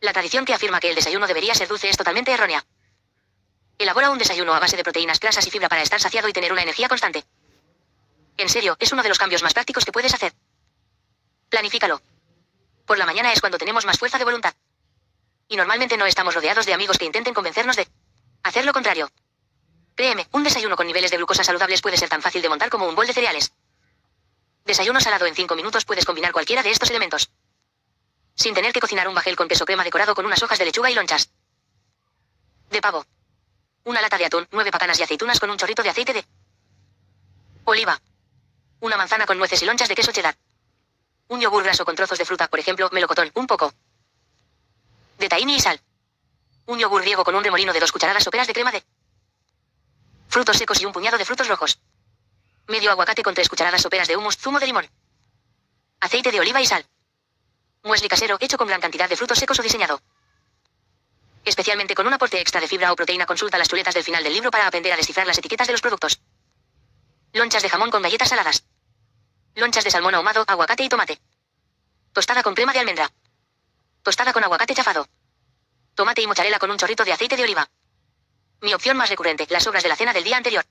S1: La tradición que afirma que el desayuno debería ser dulce es totalmente errónea. Elabora un desayuno a base de proteínas, grasas y fibra para estar saciado y tener una energía constante. En serio, es uno de los cambios más prácticos que puedes hacer. Planifícalo. Por la mañana es cuando tenemos más fuerza de voluntad. Y normalmente no estamos rodeados de amigos que intenten convencernos de hacer lo contrario. Créeme, un desayuno con niveles de glucosa saludables puede ser tan fácil de montar como un bol de cereales. Desayuno salado en 5 minutos, puedes combinar cualquiera de estos elementos. Sin tener que cocinar un bajel con queso crema decorado con unas hojas de lechuga y lonchas de pavo. Una lata de atún, 9 pacanas y aceitunas con un chorrito de aceite de oliva. Una manzana con nueces y lonchas de queso cheddar. Un yogur graso con trozos de fruta, por ejemplo, melocotón, un poco de tahini y sal. Un yogur griego con un remolino de 2 cucharadas soperas de crema de frutos secos y un puñado de frutos rojos. Medio aguacate con 3 cucharadas soperas de hummus, zumo de limón. Aceite de oliva y sal. Muesli casero, hecho con gran cantidad de frutos secos o diseñado especialmente con un aporte extra de fibra o proteína. Consulta las chuletas del final del libro para aprender a descifrar las etiquetas de los productos. Lonchas de jamón con galletas saladas. Lonchas de salmón ahumado, aguacate y tomate. Tostada con crema de almendra. Tostada con aguacate chafado. Tomate y mozzarella con un chorrito de aceite de oliva. Mi opción más recurrente, las sobras de la cena del día anterior.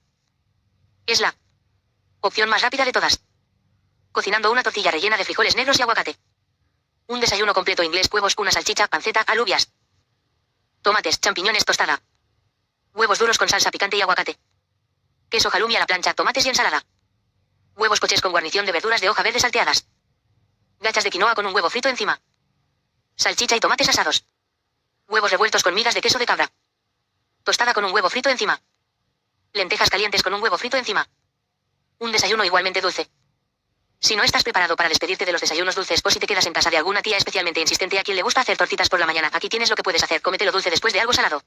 S1: Es la Opción más rápida de todas. Cocinando una tortilla rellena de frijoles negros y aguacate. Un desayuno completo inglés: huevos, una salchicha, panceta, alubias. Tomates, champiñones, tostada. Huevos duros con salsa picante y aguacate. Queso halloumi a la plancha, tomates y ensalada. Huevos pochés con guarnición de verduras de hoja verde salteadas. Gachas de quinoa con un huevo frito encima. Salchicha y tomates asados. Huevos revueltos con migas de queso de cabra. Tostada con un huevo frito encima. Lentejas calientes con un huevo frito encima. Un desayuno igualmente dulce. Si no estás preparado para despedirte de los desayunos dulces, o si te quedas en casa de alguna tía especialmente insistente a quien le gusta hacer tortitas por la mañana, aquí tienes lo que puedes hacer: cómetelo dulce después de algo salado.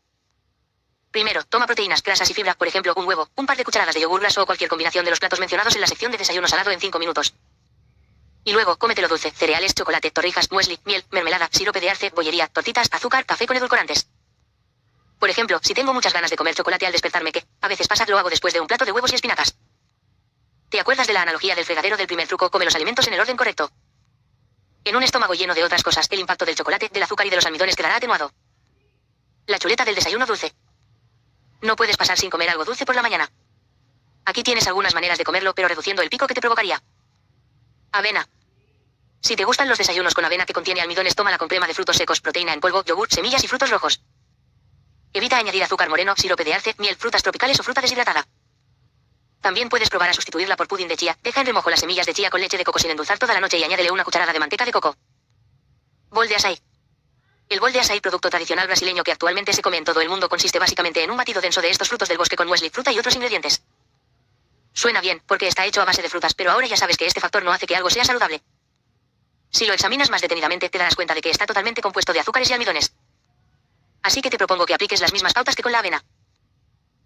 S1: Primero, toma proteínas, grasas y fibra, por ejemplo, un huevo, un par de cucharadas de yogur graso o cualquier combinación de los platos mencionados en la sección de desayuno salado en 5 minutos. Y luego, cómetelo dulce: cereales, chocolate, torrijas, muesli, miel, mermelada, sirope de arce, bollería, tortitas, azúcar, café con edulcorantes. Por ejemplo, si tengo muchas ganas de comer chocolate al despertarme, que a veces pasa, lo hago después de un plato de huevos y espinacas. ¿Te acuerdas de la analogía del fregadero del primer truco? Come los alimentos en el orden correcto. En un estómago lleno de otras cosas, el impacto del chocolate, del azúcar y de los almidones quedará atenuado. La chuleta del desayuno dulce. No puedes pasar sin comer algo dulce por la mañana. Aquí tienes algunas maneras de comerlo, pero reduciendo el pico que te provocaría. Avena. Si te gustan los desayunos con avena que contiene almidones, tómala con crema de frutos secos, proteína en polvo, yogur, semillas y frutos rojos. Evita añadir azúcar moreno, sirope de arce, miel, frutas tropicales o fruta deshidratada. También puedes probar a sustituirla por pudín de chía. Deja en remojo las semillas de chía con leche de coco sin endulzar toda la noche y añádele una cucharada de manteca de coco. Bol de açaí. El bol de açaí, producto tradicional brasileño que actualmente se come en todo el mundo, consiste básicamente en un batido denso de estos frutos del bosque con muesli, fruta y otros ingredientes. Suena bien, porque está hecho a base de frutas, pero ahora ya sabes que este factor no hace que algo sea saludable. Si lo examinas más detenidamente, te darás cuenta de que está totalmente compuesto de azúcares y almidones. Así que te propongo que apliques las mismas pautas que con la avena.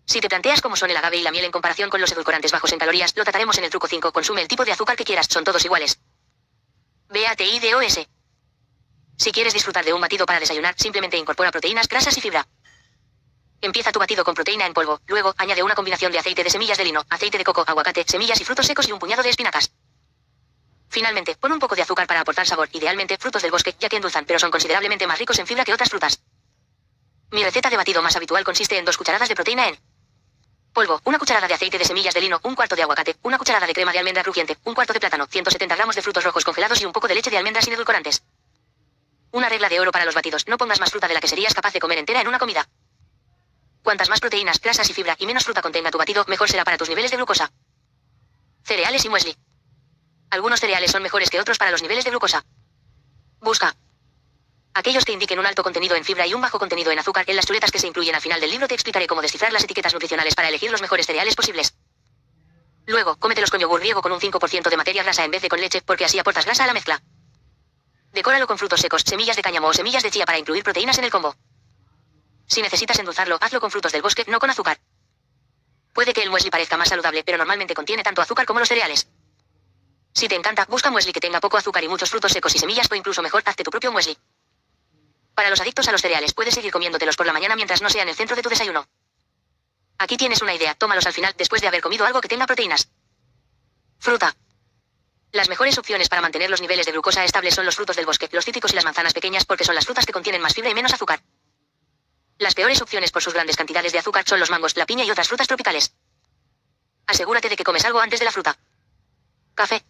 S1: Si te planteas cómo son el agave y la miel en comparación con los edulcorantes bajos en calorías, lo trataremos en el truco 5. Consume el tipo de azúcar que quieras, son todos iguales. BATIDOS. Si quieres disfrutar de un batido para desayunar, simplemente incorpora proteínas, grasas y fibra. Empieza tu batido con proteína en polvo, luego añade una combinación de aceite de semillas de lino, aceite de coco, aguacate, semillas y frutos secos y un puñado de espinacas. Finalmente, pon un poco de azúcar para aportar sabor, idealmente frutos del bosque, ya que endulzan, pero son considerablemente más ricos en fibra que otras frutas. Mi receta de batido más habitual consiste en 2 cucharadas de proteína en polvo, 1 cucharada de aceite de semillas de lino, 1/4 de aguacate, 1 cucharada de crema de almendra crujiente, 1/4 de plátano, 170 gramos de frutos rojos congelados y un poco de leche de almendras sin edulcorantes. Una regla de oro para los batidos: no pongas más fruta de la que serías capaz de comer entera en una comida. Cuantas más proteínas, grasas y fibra y menos fruta contenga tu batido, mejor será para tus niveles de glucosa. Cereales y muesli. Algunos cereales son mejores que otros para los niveles de glucosa. Busca aquellos que indiquen un alto contenido en fibra y un bajo contenido en azúcar. En las chuletas que se incluyen al final del libro te explicaré cómo descifrar las etiquetas nutricionales para elegir los mejores cereales posibles. Luego, cómetelos con yogur griego con un 5% de materia grasa en vez de con leche, porque así aportas grasa a la mezcla. Decóralo con frutos secos, semillas de cáñamo o semillas de chía para incluir proteínas en el combo. Si necesitas endulzarlo, hazlo con frutos del bosque, no con azúcar. Puede que el muesli parezca más saludable, pero normalmente contiene tanto azúcar como los cereales. Si te encanta, busca muesli que tenga poco azúcar y muchos frutos secos y semillas, o incluso mejor, hazte tu propio muesli. Para los adictos a los cereales, puedes seguir comiéndotelos por la mañana mientras no sean el centro de tu desayuno. Aquí tienes una idea: tómalos al final, después de haber comido algo que tenga proteínas. Fruta. Las mejores opciones para mantener los niveles de glucosa estables son los frutos del bosque, los cítricos y las manzanas pequeñas, porque son las frutas que contienen más fibra y menos azúcar. Las peores opciones por sus grandes cantidades de azúcar son los mangos, la piña y otras frutas tropicales. Asegúrate de que comes algo antes de la fruta. Café.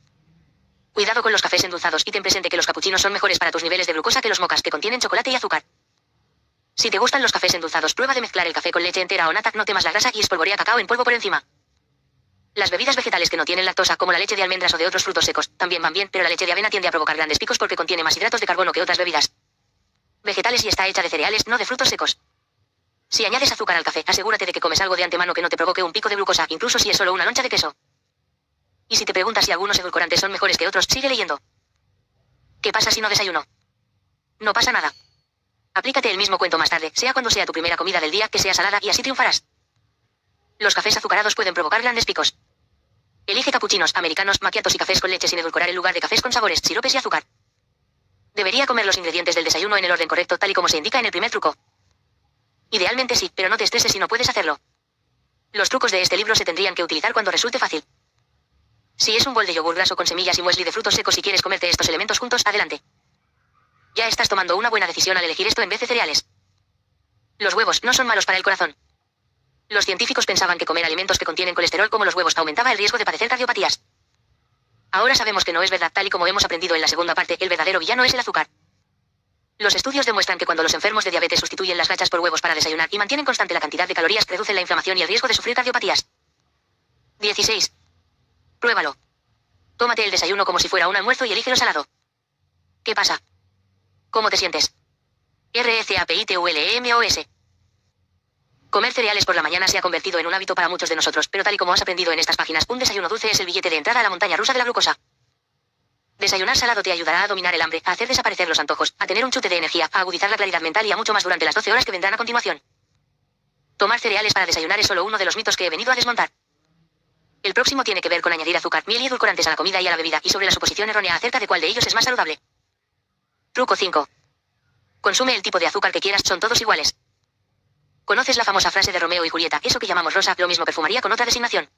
S1: Cuidado con los cafés endulzados y ten presente que los capuchinos son mejores para tus niveles de glucosa que los mocas, que contienen chocolate y azúcar. Si te gustan los cafés endulzados, prueba de mezclar el café con leche entera o nata, no temas la grasa y espolvorea cacao en polvo por encima. Las bebidas vegetales que no tienen lactosa, como la leche de almendras o de otros frutos secos, también van bien, pero la leche de avena tiende a provocar grandes picos porque contiene más hidratos de carbono que otras bebidas vegetales y está hecha de cereales, no de frutos secos. Si añades azúcar al café, asegúrate de que comes algo de antemano que no te provoque un pico de glucosa, incluso si es solo una loncha de queso. Y si te preguntas si algunos edulcorantes son mejores que otros, sigue leyendo. ¿Qué pasa si no desayuno? No pasa nada. Aplícate el mismo cuento más tarde, sea cuando sea tu primera comida del día, que sea salada, y así triunfarás. Los cafés azucarados pueden provocar grandes picos. Elige capuchinos, americanos, macchiatos y cafés con leche sin edulcorar en lugar de cafés con sabores, siropes y azúcar. Debería comer los ingredientes del desayuno en el orden correcto, tal y como se indica en el primer truco. Idealmente sí, pero no te estreses si no puedes hacerlo. Los trucos de este libro se tendrían que utilizar cuando resulte fácil. Si es un bol de yogur graso con semillas y muesli de frutos secos y quieres comerte estos elementos juntos, adelante. Ya estás tomando una buena decisión al elegir esto en vez de cereales. Los huevos no son malos para el corazón. Los científicos pensaban que comer alimentos que contienen colesterol como los huevos aumentaba el riesgo de padecer cardiopatías. Ahora sabemos que no es verdad, tal y como hemos aprendido en la segunda parte, el verdadero villano es el azúcar. Los estudios demuestran que cuando los enfermos de diabetes sustituyen las gachas por huevos para desayunar y mantienen constante la cantidad de calorías, reducen la inflamación y el riesgo de sufrir cardiopatías. 16. Pruébalo. Tómate el desayuno como si fuera un almuerzo y elígelo salado. ¿Qué pasa? ¿Cómo te sientes? RECAPITULEMOS. Comer cereales por la mañana se ha convertido en un hábito para muchos de nosotros, pero tal y como has aprendido en estas páginas, un desayuno dulce es el billete de entrada a la montaña rusa de la glucosa. Desayunar salado te ayudará a dominar el hambre, a hacer desaparecer los antojos, a tener un chute de energía, a agudizar la claridad mental y a mucho más durante las 12 horas que vendrán a continuación. Tomar cereales para desayunar es solo uno de los mitos que he venido a desmontar. El próximo tiene que ver con añadir azúcar, miel y edulcorantes a la comida y a la bebida, y sobre la suposición errónea acerca de cuál de ellos es más saludable. Truco 5. Consume el tipo de azúcar que quieras, son todos iguales. ¿Conoces la famosa frase de Romeo y Julieta, eso que llamamos rosa, lo mismo perfumaría con otra designación?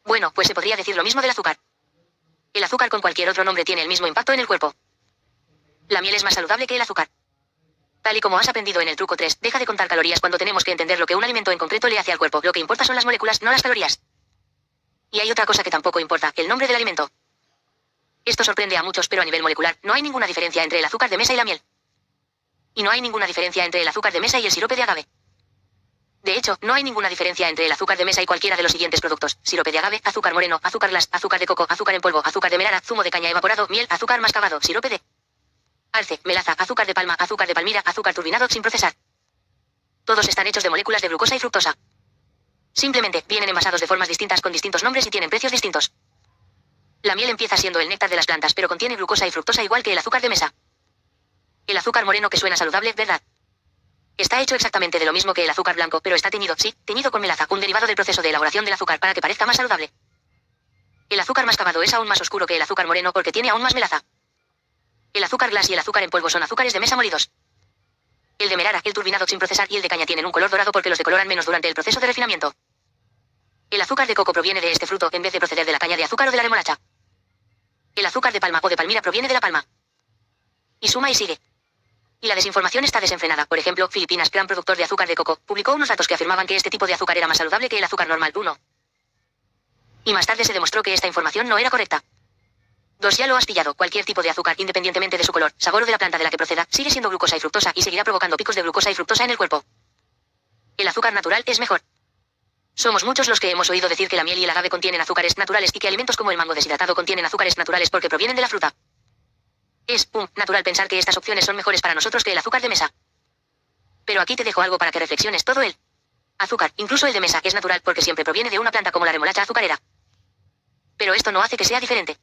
S1: Bueno, pues se podría decir lo mismo del azúcar. El azúcar con cualquier otro nombre tiene el mismo impacto en el cuerpo. La miel es más saludable que el azúcar. Tal y como has aprendido en el truco 3, deja de contar calorías cuando tenemos que entender lo que un alimento en concreto le hace al cuerpo. Lo que importa son las moléculas, no las calorías. Y hay otra cosa que tampoco importa, el nombre del alimento. Esto sorprende a muchos, pero a nivel molecular, no hay ninguna diferencia entre el azúcar de mesa y la miel. Y no hay ninguna diferencia entre el azúcar de mesa y el sirope de agave. De hecho, no hay ninguna diferencia entre el azúcar de mesa y cualquiera de los siguientes productos: sirope de agave, azúcar moreno, azúcar glass, azúcar de coco, azúcar en polvo, azúcar de demerara, zumo de caña evaporado, miel, azúcar mascabado, sirope de alce, melaza, azúcar de palma, azúcar de palmira, azúcar turbinado sin procesar. Todos están hechos de moléculas de glucosa y fructosa. Simplemente, vienen envasados de formas distintas con distintos nombres y tienen precios distintos. La miel empieza siendo el néctar de las plantas, pero contiene glucosa y fructosa igual que el azúcar de mesa. El azúcar moreno que suena saludable, ¿verdad? Está hecho exactamente de lo mismo que el azúcar blanco, pero está teñido, sí, teñido con melaza, un derivado del proceso de elaboración del azúcar para que parezca más saludable. El azúcar mascabado es aún más oscuro que el azúcar moreno porque tiene aún más melaza. El azúcar glass y el azúcar en polvo son azúcares de mesa molidos. El demerara, el turbinado sin procesar y el de caña tienen un color dorado porque los decoloran menos durante el proceso de refinamiento. El azúcar de coco proviene de este fruto en vez de proceder de la caña de azúcar o de la remolacha. El azúcar de palma o de palmira proviene de la palma. Y suma y sigue. Y la desinformación está desenfrenada. Por ejemplo, Filipinas, gran productor de azúcar de coco, publicó unos datos que afirmaban que este tipo de azúcar era más saludable que el azúcar normal. 1. Y más tarde se demostró que esta información no era correcta. 2. Ya lo has pillado. Cualquier tipo de azúcar, independientemente de su color, sabor o de la planta de la que proceda, sigue siendo glucosa y fructosa y seguirá provocando picos de glucosa y fructosa en el cuerpo. El azúcar natural es mejor. Somos muchos los que hemos oído decir que la miel y el agave contienen azúcares naturales y que alimentos como el mango deshidratado contienen azúcares naturales porque provienen de la fruta. Es, natural pensar que estas opciones son mejores para nosotros que el azúcar de mesa. Pero aquí te dejo algo para que reflexiones. Todo el azúcar, incluso el de mesa, es natural porque siempre proviene de una planta como la remolacha azucarera. Pero esto no hace que sea diferente.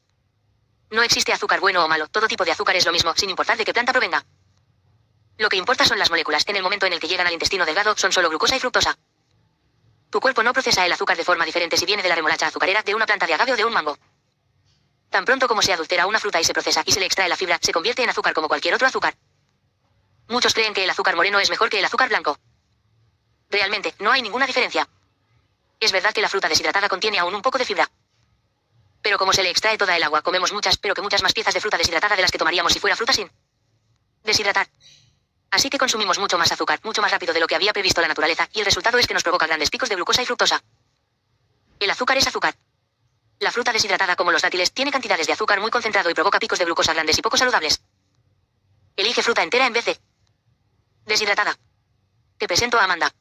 S1: No existe azúcar bueno o malo, todo tipo de azúcar es lo mismo, sin importar de qué planta provenga. Lo que importa son las moléculas, en el momento en el que llegan al intestino delgado, son solo glucosa y fructosa. Tu cuerpo no procesa el azúcar de forma diferente si viene de la remolacha azucarera, de una planta de agave o de un mango. Tan pronto como se adultera una fruta y se procesa y se le extrae la fibra, se convierte en azúcar como cualquier otro azúcar. Muchos creen que el azúcar moreno es mejor que el azúcar blanco. Realmente, no hay ninguna diferencia. Es verdad que la fruta deshidratada contiene aún un poco de fibra. Pero como se le extrae toda el agua, comemos muchas, pero que muchas más piezas de fruta deshidratada de las que tomaríamos si fuera fruta sin deshidratar. Así que consumimos mucho más azúcar, mucho más rápido de lo que había previsto la naturaleza, y el resultado es que nos provoca grandes picos de glucosa y fructosa. El azúcar es azúcar. La fruta deshidratada como los dátiles tiene cantidades de azúcar muy concentrado y provoca picos de glucosa grandes y poco saludables. Elige fruta entera en vez de deshidratada. Te presento a Amanda.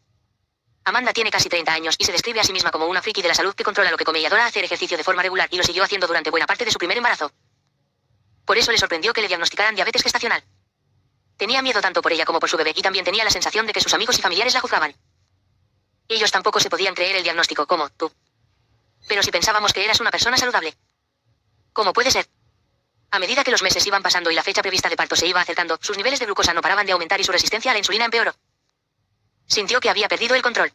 S1: Amanda tiene casi 30 años y se describe a sí misma como una friki de la salud que controla lo que come y adora hacer ejercicio de forma regular y lo siguió haciendo durante buena parte de su primer embarazo. Por eso le sorprendió que le diagnosticaran diabetes gestacional. Tenía miedo tanto por ella como por su bebé y también tenía la sensación de que sus amigos y familiares la juzgaban. Ellos tampoco se podían creer el diagnóstico como tú. Pero si pensábamos que eras una persona saludable. ¿Cómo puede ser? A medida que los meses iban pasando y la fecha prevista de parto se iba acercando, sus niveles de glucosa no paraban de aumentar y su resistencia a la insulina empeoró. Sintió que había perdido el control.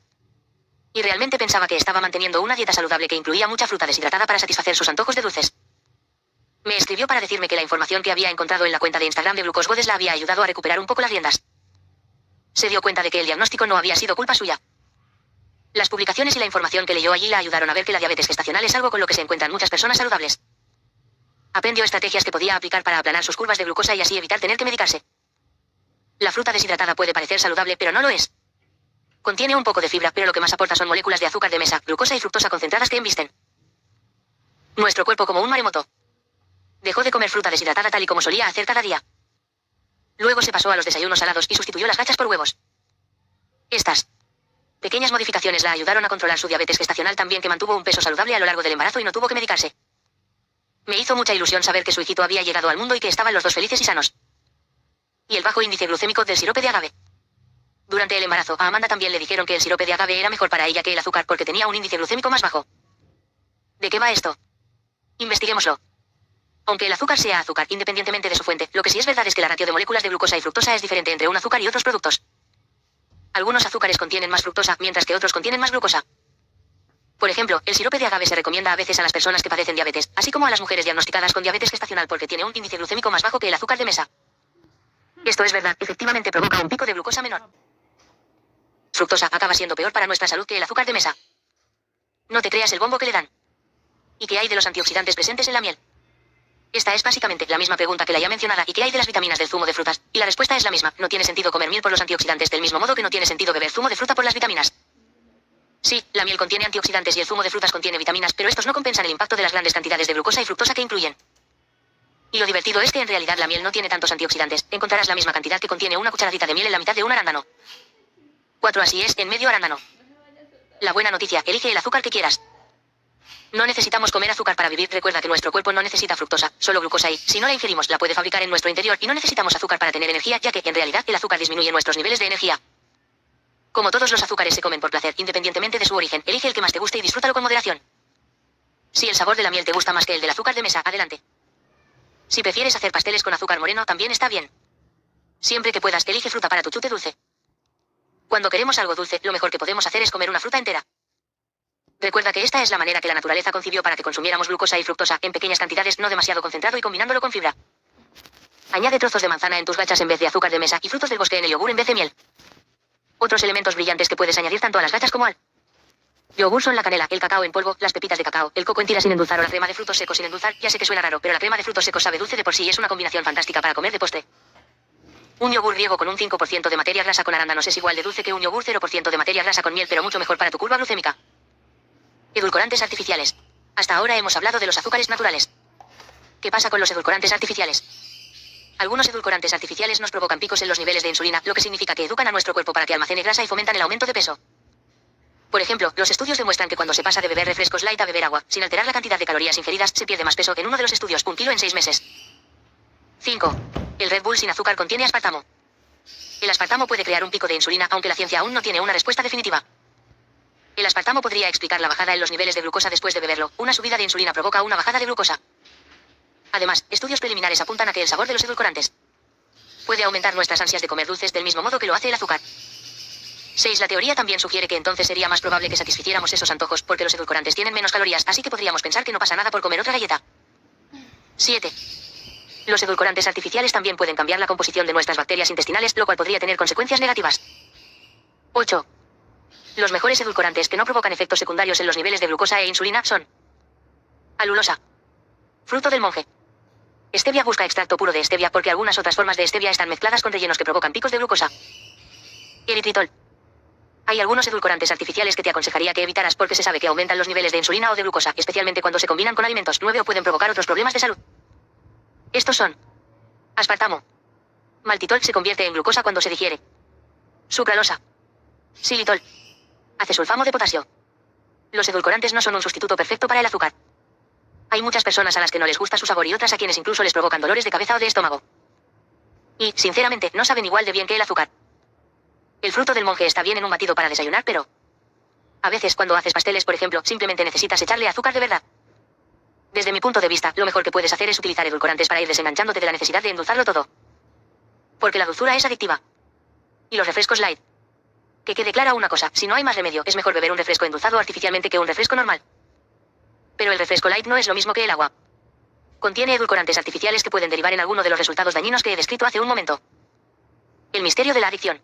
S1: Y realmente pensaba que estaba manteniendo una dieta saludable que incluía mucha fruta deshidratada para satisfacer sus antojos de dulces. Me escribió para decirme que la información que había encontrado en la cuenta de Instagram de Glucose Goddess la había ayudado a recuperar un poco las riendas. Se dio cuenta de que el diagnóstico no había sido culpa suya. Las publicaciones y la información que leyó allí la ayudaron a ver que la diabetes gestacional es algo con lo que se encuentran muchas personas saludables. Aprendió estrategias que podía aplicar para aplanar sus curvas de glucosa y así evitar tener que medicarse. La fruta deshidratada puede parecer saludable, pero no lo es. Contiene un poco de fibra, pero lo que más aporta son moléculas de azúcar de mesa, glucosa y fructosa concentradas que embisten nuestro cuerpo como un maremoto. Dejó de comer fruta deshidratada tal y como solía hacer cada día. Luego se pasó a los desayunos salados y sustituyó las gachas por huevos. Estas pequeñas modificaciones la ayudaron a controlar su diabetes gestacional tan bien que mantuvo un peso saludable a lo largo del embarazo y no tuvo que medicarse. Me hizo mucha ilusión saber que su hijito había llegado al mundo y que estaban los dos felices y sanos. Y el bajo índice glucémico del sirope de agave. Durante el embarazo, a Amanda también le dijeron que el sirope de agave era mejor para ella que el azúcar porque tenía un índice glucémico más bajo. ¿De qué va esto? Investiguémoslo. Aunque el azúcar sea azúcar, independientemente de su fuente, lo que sí es verdad es que la ratio de moléculas de glucosa y fructosa es diferente entre un azúcar y otros productos. Algunos azúcares contienen más fructosa, mientras que otros contienen más glucosa. Por ejemplo, el sirope de agave se recomienda a veces a las personas que padecen diabetes, así como a las mujeres diagnosticadas con diabetes gestacional porque tiene un índice glucémico más bajo que el azúcar de mesa. Esto es verdad, efectivamente provoca un pico de glucosa menor. Fructosa acaba siendo peor para nuestra salud que el azúcar de mesa. No te creas el bombo que le dan. ¿Y qué hay de los antioxidantes presentes en la miel? Esta es básicamente la misma pregunta que la ya mencionada. ¿Y qué hay de las vitaminas del zumo de frutas? Y la respuesta es la misma. No tiene sentido comer miel por los antioxidantes del mismo modo que no tiene sentido beber zumo de fruta por las vitaminas. Sí, la miel contiene antioxidantes y el zumo de frutas contiene vitaminas, pero estos no compensan el impacto de las grandes cantidades de glucosa y fructosa que incluyen. Y lo divertido es que en realidad la miel no tiene tantos antioxidantes. Encontrarás la misma cantidad que contiene una cucharadita de miel en la mitad de un arándano. 4 así es, en medio arándano. La buena noticia, elige el azúcar que quieras. No necesitamos comer azúcar para vivir. Recuerda que nuestro cuerpo no necesita fructosa, solo glucosa y, si no la ingerimos, la puede fabricar en nuestro interior y no necesitamos azúcar para tener energía, ya que, en realidad, el azúcar disminuye nuestros niveles de energía. Como todos los azúcares se comen por placer, independientemente de su origen, elige el que más te guste y disfrútalo con moderación. Si el sabor de la miel te gusta más que el del azúcar de mesa, adelante. Si prefieres hacer pasteles con azúcar moreno, también está bien. Siempre que puedas, elige fruta para tu chute dulce. Cuando queremos algo dulce, lo mejor que podemos hacer es comer una fruta entera. Recuerda que esta es la manera que la naturaleza concibió para que consumiéramos glucosa y fructosa en pequeñas cantidades, no demasiado concentrado y combinándolo con fibra. Añade trozos de manzana en tus gachas en vez de azúcar de mesa y frutos del bosque en el yogur en vez de miel. Otros elementos brillantes que puedes añadir tanto a las gachas como al yogur son la canela, el cacao en polvo, las pepitas de cacao, el coco en tira sin endulzar o la crema de frutos secos sin endulzar. Ya sé que suena raro, pero la crema de frutos secos sabe dulce de por sí y es una combinación fantástica para comer de postre. Un yogur griego con un 5% de materia grasa con arándanos es igual de dulce que un yogur 0% de materia grasa con miel, pero mucho mejor para tu curva glucémica. Edulcorantes artificiales. Hasta ahora hemos hablado de los azúcares naturales. ¿Qué pasa con los edulcorantes artificiales? Algunos edulcorantes artificiales nos provocan picos en los niveles de insulina, lo que significa que educan a nuestro cuerpo para que almacene grasa y fomentan el aumento de peso. Por ejemplo, los estudios demuestran que cuando se pasa de beber refrescos light a beber agua, sin alterar la cantidad de calorías ingeridas, se pierde más peso. En uno de los estudios, 1 kilo en 6 meses. 5. El Red Bull sin azúcar contiene aspartamo. El aspartamo puede crear un pico de insulina, aunque la ciencia aún no tiene una respuesta definitiva. El aspartamo podría explicar la bajada en los niveles de glucosa después de beberlo. Una subida de insulina provoca una bajada de glucosa. Además, estudios preliminares apuntan a que el sabor de los edulcorantes puede aumentar nuestras ansias de comer dulces del mismo modo que lo hace el azúcar. 6. La teoría también sugiere que entonces sería más probable que satisficiéramos esos antojos porque los edulcorantes tienen menos calorías, así que podríamos pensar que no pasa nada por comer otra galleta. 7. Los edulcorantes artificiales también pueden cambiar la composición de nuestras bacterias intestinales, lo cual podría tener consecuencias negativas. 8. Los mejores edulcorantes que no provocan efectos secundarios en los niveles de glucosa e insulina son alulosa, fruto del monje. Stevia. Busca extracto puro de stevia porque algunas otras formas de stevia están mezcladas con rellenos que provocan picos de glucosa. Eritritol. Hay algunos edulcorantes artificiales que te aconsejaría que evitaras porque se sabe que aumentan los niveles de insulina o de glucosa, especialmente cuando se combinan con alimentos 9 o pueden provocar otros problemas de salud. Estos son aspartamo. Maltitol se convierte en glucosa cuando se digiere. Sucralosa. Xilitol. Acesulfamo de potasio. Los edulcorantes no son un sustituto perfecto para el azúcar. Hay muchas personas a las que no les gusta su sabor y otras a quienes incluso les provocan dolores de cabeza o de estómago. Y, sinceramente, no saben igual de bien que el azúcar. El fruto del monje está bien en un batido para desayunar, pero a veces cuando haces pasteles, por ejemplo, simplemente necesitas echarle azúcar de verdad. Desde mi punto de vista, lo mejor que puedes hacer es utilizar edulcorantes para ir desenganchándote de la necesidad de endulzarlo todo. Porque la dulzura es adictiva. Y los refrescos light. Que quede clara una cosa, si no hay más remedio, es mejor beber un refresco endulzado artificialmente que un refresco normal. Pero el refresco light no es lo mismo que el agua. Contiene edulcorantes artificiales que pueden derivar en alguno de los resultados dañinos que he descrito hace un momento. El misterio de la adicción.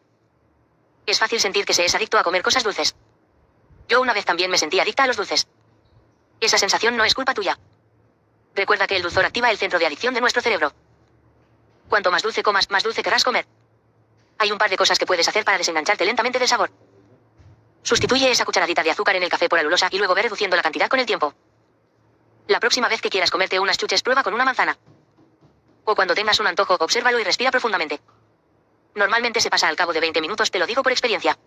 S1: Es fácil sentir que se es adicto a comer cosas dulces. Yo una vez también me sentí adicta a los dulces. Esa sensación no es culpa tuya. Recuerda que el dulzor activa el centro de adicción de nuestro cerebro. Cuanto más dulce comas, más dulce querrás comer. Hay un par de cosas que puedes hacer para desengancharte lentamente del sabor. Sustituye esa cucharadita de azúcar en el café por alulosa y luego ve reduciendo la cantidad con el tiempo. La próxima vez que quieras comerte unas chuches, prueba con una manzana. O cuando tengas un antojo, obsérvalo y respira profundamente. Normalmente se pasa al cabo de 20 minutos, te lo digo por experiencia.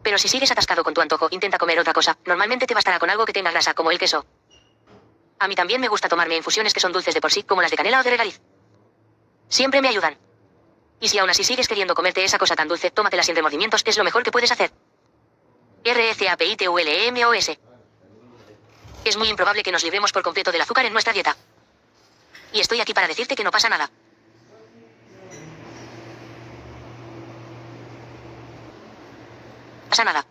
S1: Pero si sigues atascado con tu antojo, intenta comer otra cosa. Normalmente te bastará con algo que tenga grasa, como el queso. A mí también me gusta tomarme infusiones que son dulces de por sí, como las de canela o de regaliz. Siempre me ayudan. Y si aún así sigues queriendo comerte esa cosa tan dulce, tómatela sin remordimientos, es lo mejor que puedes hacer. RECAPITULEMOS. Es muy improbable que nos libremos por completo del azúcar en nuestra dieta. Y estoy aquí para decirte que no pasa nada. Pasa nada.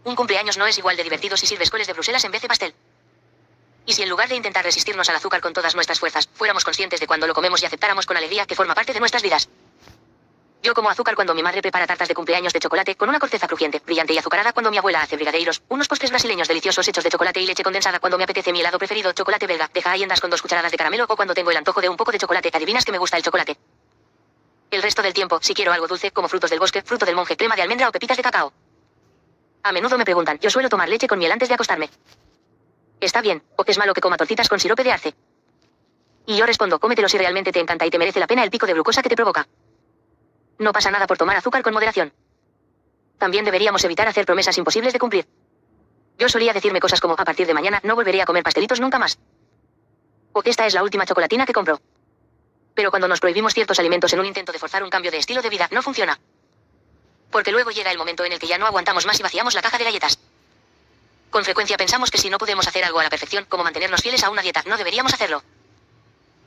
S1: Un cumpleaños no es igual de divertido si sirves coles de Bruselas en vez de pastel. Y si en lugar de intentar resistirnos al azúcar con todas nuestras fuerzas, fuéramos conscientes de cuando lo comemos y aceptáramos con alegría que forma parte de nuestras vidas. Yo como azúcar cuando mi madre prepara tartas de cumpleaños de chocolate con una corteza crujiente, brillante y azucarada cuando mi abuela hace brigadeiros, unos postres brasileños deliciosos hechos de chocolate y leche condensada cuando me apetece mi helado preferido, chocolate belga, de jaiendas con 2 cucharadas de caramelo o cuando tengo el antojo de un poco de chocolate, adivinas que me gusta el chocolate. El resto del tiempo, si quiero algo dulce, como frutos del bosque, fruto del monje, crema de almendra o pepitas de cacao. A menudo me preguntan, yo suelo tomar leche con miel antes de acostarme. ¿Está bien, o es malo que coma tortitas con sirope de arce? Y yo respondo, cómetelo si realmente te encanta y te merece la pena el pico de glucosa que te provoca. No pasa nada por tomar azúcar con moderación. También deberíamos evitar hacer promesas imposibles de cumplir. Yo solía decirme cosas como, a partir de mañana no volveré a comer pastelitos nunca más. O esta es la última chocolatina que compro. Pero cuando nos prohibimos ciertos alimentos en un intento de forzar un cambio de estilo de vida, no funciona. Porque luego llega el momento en el que ya no aguantamos más y vaciamos la caja de galletas. Con frecuencia pensamos que si no podemos hacer algo a la perfección, como mantenernos fieles a una dieta, no deberíamos hacerlo.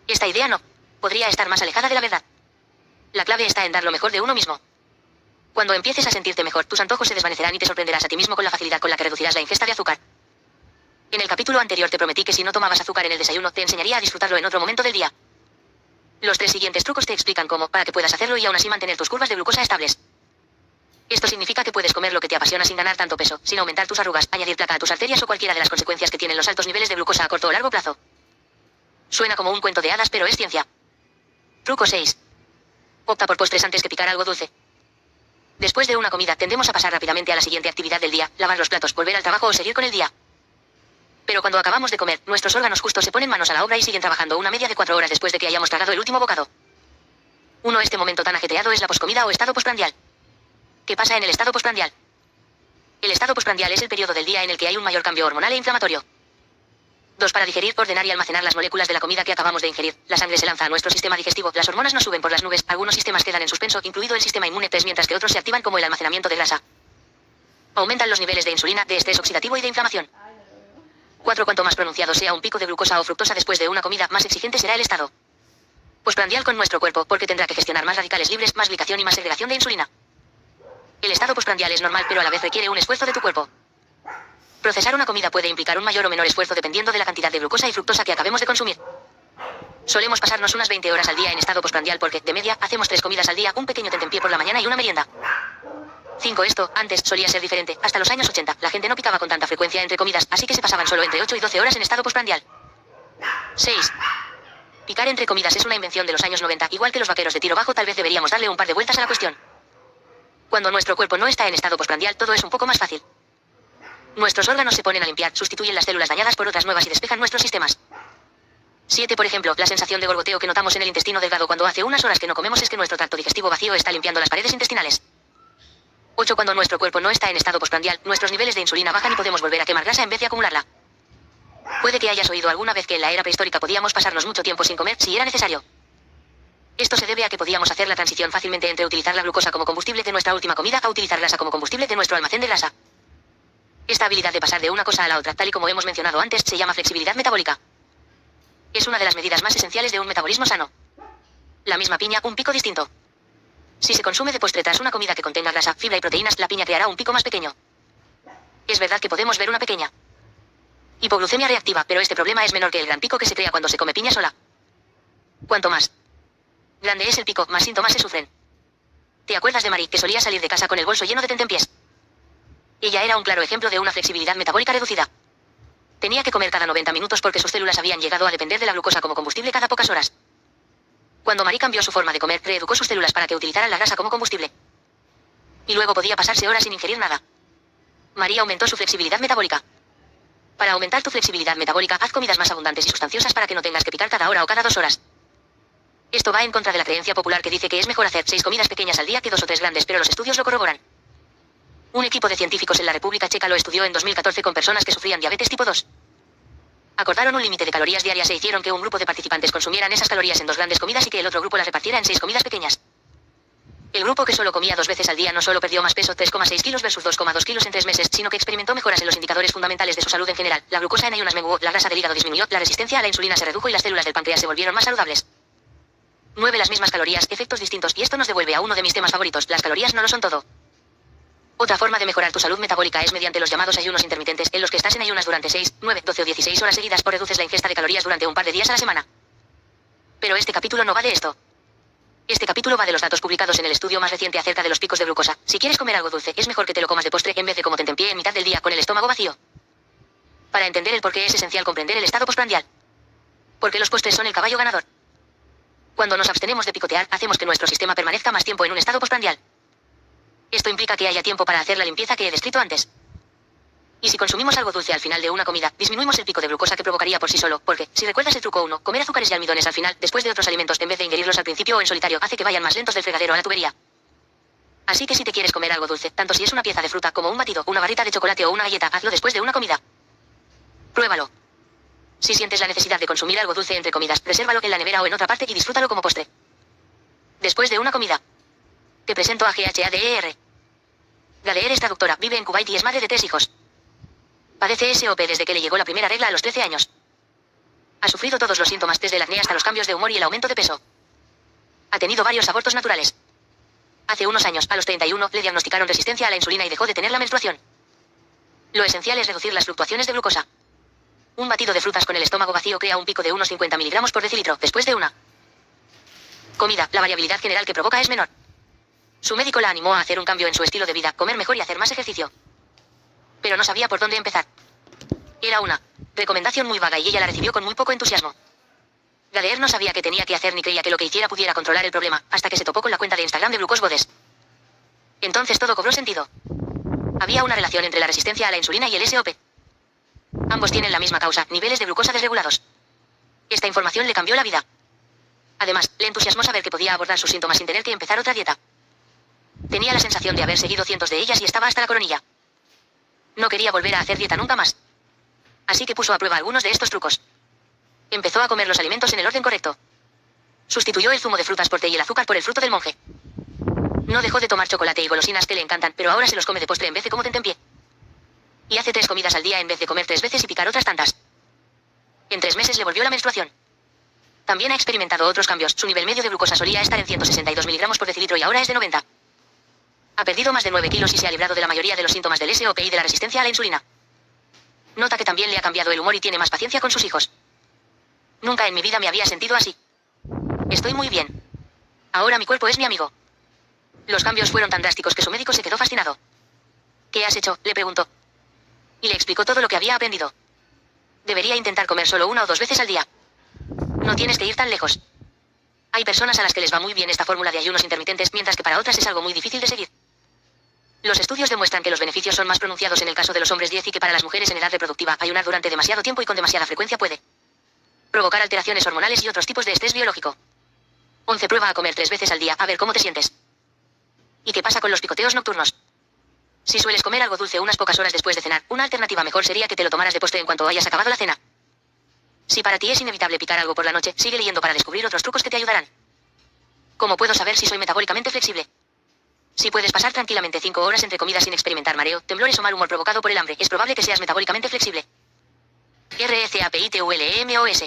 S1: Esta idea no podría estar más alejada de la verdad. La clave está en dar lo mejor de uno mismo. Cuando empieces a sentirte mejor, tus antojos se desvanecerán y te sorprenderás a ti mismo con la facilidad con la que reducirás la ingesta de azúcar. En el capítulo anterior te prometí que si no tomabas azúcar en el desayuno, te enseñaría a disfrutarlo en otro momento del día. Los 3 siguientes trucos te explican cómo, para que puedas hacerlo y aún así mantener tus curvas de glucosa estables. Esto significa que puedes comer lo que te apasiona sin ganar tanto peso, sin aumentar tus arrugas, añadir placa a tus arterias o cualquiera de las consecuencias que tienen los altos niveles de glucosa a corto o largo plazo. Suena como un cuento de hadas, pero es ciencia. Truco 6. Opta por postres antes que picar algo dulce. Después de una comida, tendemos a pasar rápidamente a la siguiente actividad del día, lavar los platos, volver al trabajo o seguir con el día. Pero cuando acabamos de comer, nuestros órganos justo se ponen manos a la obra y siguen trabajando una media de 4 horas después de que hayamos tragado el último bocado. Este momento tan ajetreado es la poscomida o estado postprandial. ¿Qué pasa en el estado postprandial? El estado postprandial es el periodo del día en el que hay un mayor cambio hormonal e inflamatorio. 2. Para digerir, ordenar y almacenar las moléculas de la comida que acabamos de ingerir. La sangre se lanza a nuestro sistema digestivo, las hormonas nos suben por las nubes, algunos sistemas quedan en suspenso, incluido el sistema inmune 3, mientras que otros se activan como el almacenamiento de grasa. Aumentan los niveles de insulina, de estrés oxidativo y de inflamación. 4. Cuanto más pronunciado sea un pico de glucosa o fructosa después de una comida, más exigente será el estado postprandial con nuestro cuerpo, porque tendrá que gestionar más radicales libres, más glicación y más segregación de insulina. El estado postprandial es normal, pero a la vez requiere un esfuerzo de tu cuerpo. Procesar una comida puede implicar un mayor o menor esfuerzo dependiendo de la cantidad de glucosa y fructosa que acabemos de consumir. Solemos pasarnos unas 20 horas al día en estado postprandial porque, de media, hacemos 3 comidas al día, un pequeño tentempié por la mañana y una merienda. 5. Esto, antes, solía ser diferente. Hasta los años 80, la gente no picaba con tanta frecuencia entre comidas, así que se pasaban solo entre 8 y 12 horas en estado postprandial. 6. Picar entre comidas es una invención de los años 90, igual que los vaqueros de tiro bajo, tal vez deberíamos darle un par de vueltas a la cuestión. Cuando nuestro cuerpo no está en estado postprandial, todo es un poco más fácil. Nuestros órganos se ponen a limpiar, sustituyen las células dañadas por otras nuevas y despejan nuestros sistemas. 7. Por ejemplo, la sensación de gorgoteo que notamos en el intestino delgado cuando hace unas horas que no comemos es que nuestro tracto digestivo vacío está limpiando las paredes intestinales. 8. Cuando nuestro cuerpo no está en estado postprandial, nuestros niveles de insulina bajan y podemos volver a quemar grasa en vez de acumularla. Puede que hayas oído alguna vez que en la era prehistórica podíamos pasarnos mucho tiempo sin comer si era necesario. Esto se debe a que podíamos hacer la transición fácilmente entre utilizar la glucosa como combustible de nuestra última comida a utilizar grasa como combustible de nuestro almacén de grasa. Esta habilidad de pasar de una cosa a la otra, tal y como hemos mencionado antes, se llama flexibilidad metabólica. Es una de las medidas más esenciales de un metabolismo sano. La misma piña, un pico distinto. Si se consume de postre tras una comida que contenga grasa, fibra y proteínas, la piña creará un pico más pequeño. Es verdad que podemos ver una pequeña hipoglucemia reactiva, pero este problema es menor que el gran pico que se crea cuando se come piña sola. Cuanto más grande es el pico, más síntomas se sufren. ¿Te acuerdas de Marie, que solía salir de casa con el bolso lleno de tentempiés? Ella era un claro ejemplo de una flexibilidad metabólica reducida. Tenía que comer cada 90 minutos porque sus células habían llegado a depender de la glucosa como combustible cada pocas horas. Cuando Marie cambió su forma de comer, reeducó sus células para que utilizaran la grasa como combustible. Y luego podía pasarse horas sin ingerir nada. María aumentó su flexibilidad metabólica. Para aumentar tu flexibilidad metabólica, haz comidas más abundantes y sustanciosas para que no tengas que picar cada hora o cada 2 horas. Esto va en contra de la creencia popular que dice que es mejor hacer 6 comidas pequeñas al día que 2 o 3 grandes, pero los estudios lo corroboran. Un equipo de científicos en la República Checa lo estudió en 2014 con personas que sufrían diabetes tipo 2. Acordaron un límite de calorías diarias e hicieron que un grupo de participantes consumieran esas calorías en 2 grandes comidas y que el otro grupo las repartiera en 6 comidas pequeñas. El grupo que solo comía 2 veces al día no solo perdió más peso, 3,6 kilos versus 2,2 kilos en 3 meses, sino que experimentó mejoras en los indicadores fundamentales de su salud en general. La glucosa en ayunas menguó, la grasa del hígado disminuyó, la resistencia a la insulina se redujo y las células del páncreas se volvieron más saludables. 9 las mismas calorías, efectos distintos, y esto nos devuelve a uno de mis temas favoritos: las calorías no lo son todo. Otra forma de mejorar tu salud metabólica es mediante los llamados ayunos intermitentes, en los que estás en ayunas durante 6, 9, 12 o 16 horas seguidas o reduces la ingesta de calorías durante un par de días a la semana. Pero este capítulo no va de esto. Este capítulo va de los datos publicados en el estudio más reciente acerca de los picos de glucosa. Si quieres comer algo dulce, es mejor que te lo comas de postre en vez de como tentempié en mitad del día con el estómago vacío. Para entender el porqué es esencial comprender el estado postprandial. Porque los postres son el caballo ganador. Cuando nos abstenemos de picotear, hacemos que nuestro sistema permanezca más tiempo en un estado postprandial. Esto implica que haya tiempo para hacer la limpieza que he descrito antes. Y si consumimos algo dulce al final de una comida, disminuimos el pico de glucosa que provocaría por sí solo, porque, si recuerdas el truco 1, comer azúcares y almidones al final, después de otros alimentos en vez de ingerirlos al principio o en solitario, hace que vayan más lentos del fregadero a la tubería. Así que si te quieres comer algo dulce, tanto si es una pieza de fruta como un batido, una barrita de chocolate o una galleta, hazlo después de una comida. Pruébalo. Si sientes la necesidad de consumir algo dulce entre comidas, resérvalo en la nevera o en otra parte y disfrútalo como postre. Después de una comida. Te presento a GHADER. Gadeer es traductora, vive en Kuwait y es madre de 3 hijos. Padece SOP desde que le llegó la primera regla a los 13 años. Ha sufrido todos los síntomas desde el acné hasta los cambios de humor y el aumento de peso. Ha tenido varios abortos naturales. Hace unos años, a los 31, le diagnosticaron resistencia a la insulina y dejó de tener la menstruación. Lo esencial es reducir las fluctuaciones de glucosa. Un batido de frutas con el estómago vacío crea un pico de unos 50 miligramos por decilitro después de una comida. La variabilidad general que provoca es menor. Su médico la animó a hacer un cambio en su estilo de vida, comer mejor y hacer más ejercicio. Pero no sabía por dónde empezar. Era una recomendación muy vaga y ella la recibió con muy poco entusiasmo. Gadeer no sabía qué tenía que hacer ni creía que lo que hiciera pudiera controlar el problema, hasta que se topó con la cuenta de Instagram de Glucose Goddess. Entonces todo cobró sentido. Había una relación entre la resistencia a la insulina y el SOP. Ambos tienen la misma causa, niveles de glucosa desregulados. Esta información le cambió la vida. Además, le entusiasmó saber que podía abordar sus síntomas sin tener que empezar otra dieta. Tenía la sensación de haber seguido cientos de ellas y estaba hasta la coronilla. No quería volver a hacer dieta nunca más. Así que puso a prueba algunos de estos trucos. Empezó a comer los alimentos en el orden correcto. Sustituyó el zumo de frutas por té y el azúcar por el fruto del monje. No dejó de tomar chocolate y golosinas que le encantan, pero ahora se los come de postre en vez de como tentempié. Y hace 3 comidas al día en vez de comer 3 veces y picar otras tantas. En 3 meses le volvió la menstruación. También ha experimentado otros cambios. Su nivel medio de glucosa solía estar en 162 miligramos por decilitro y ahora es de 90. Ha perdido más de 9 kilos y se ha librado de la mayoría de los síntomas del SOP y de la resistencia a la insulina. Nota que también le ha cambiado el humor y tiene más paciencia con sus hijos. Nunca en mi vida me había sentido así. Estoy muy bien. Ahora mi cuerpo es mi amigo. Los cambios fueron tan drásticos que su médico se quedó fascinado. ¿Qué has hecho?, le preguntó. Y le explicó todo lo que había aprendido. Debería intentar comer solo 1 o 2 veces al día. No tienes que ir tan lejos. Hay personas a las que les va muy bien esta fórmula de ayunos intermitentes, mientras que para otras es algo muy difícil de seguir. Los estudios demuestran que los beneficios son más pronunciados en el caso de los hombres 10 y que para las mujeres en edad reproductiva, ayunar durante demasiado tiempo y con demasiada frecuencia puede provocar alteraciones hormonales y otros tipos de estrés biológico. 11 Prueba a comer 3 veces al día, a ver cómo te sientes. ¿Y qué pasa con los picoteos nocturnos? Si sueles comer algo dulce unas pocas horas después de cenar, una alternativa mejor sería que te lo tomaras de postre en cuanto hayas acabado la cena. Si para ti es inevitable picar algo por la noche, sigue leyendo para descubrir otros trucos que te ayudarán. ¿Cómo puedo saber si soy metabólicamente flexible? Si puedes pasar tranquilamente 5 horas entre comidas sin experimentar mareo, temblores o mal humor provocado por el hambre, es probable que seas metabólicamente flexible. RECAPITULEMOS.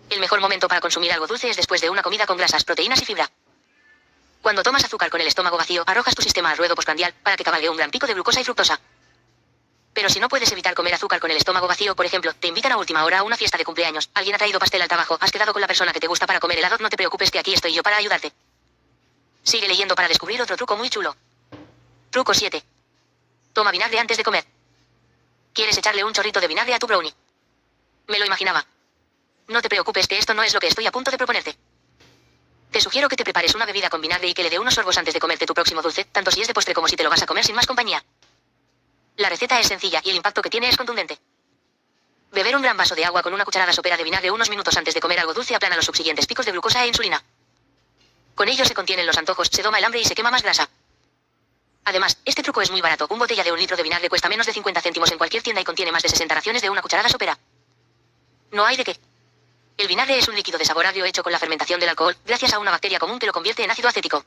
S1: El mejor momento para consumir algo dulce es después de una comida con grasas, proteínas y fibra. Cuando tomas azúcar con el estómago vacío, arrojas tu sistema al ruedo postprandial para que cabalgue un gran pico de glucosa y fructosa. Pero si no puedes evitar comer azúcar con el estómago vacío, por ejemplo, te invitan a última hora a una fiesta de cumpleaños, alguien ha traído pastel al trabajo, has quedado con la persona que te gusta para comer helado, no te preocupes que aquí estoy yo para ayudarte. Sigue leyendo para descubrir otro truco muy chulo. Truco 7. Toma vinagre antes de comer. ¿Quieres echarle un chorrito de vinagre a tu brownie? Me lo imaginaba. No te preocupes que esto no es lo que estoy a punto de proponerte. Te sugiero que te prepares una bebida con vinagre y que le dé unos sorbos antes de comerte tu próximo dulce, tanto si es de postre como si te lo vas a comer sin más compañía. La receta es sencilla y el impacto que tiene es contundente. Beber un gran vaso de agua con una cucharada sopera de vinagre unos minutos antes de comer algo dulce aplana los subsiguientes picos de glucosa e insulina. Con ello se contienen los antojos, se doma el hambre y se quema más grasa. Además, este truco es muy barato. Una botella de 1 litro de vinagre cuesta menos de 50 céntimos en cualquier tienda y contiene más de 60 raciones de una cucharada sopera. No hay de qué. El vinagre es un líquido de sabor agrio hecho con la fermentación del alcohol, gracias a una bacteria común que lo convierte en ácido acético.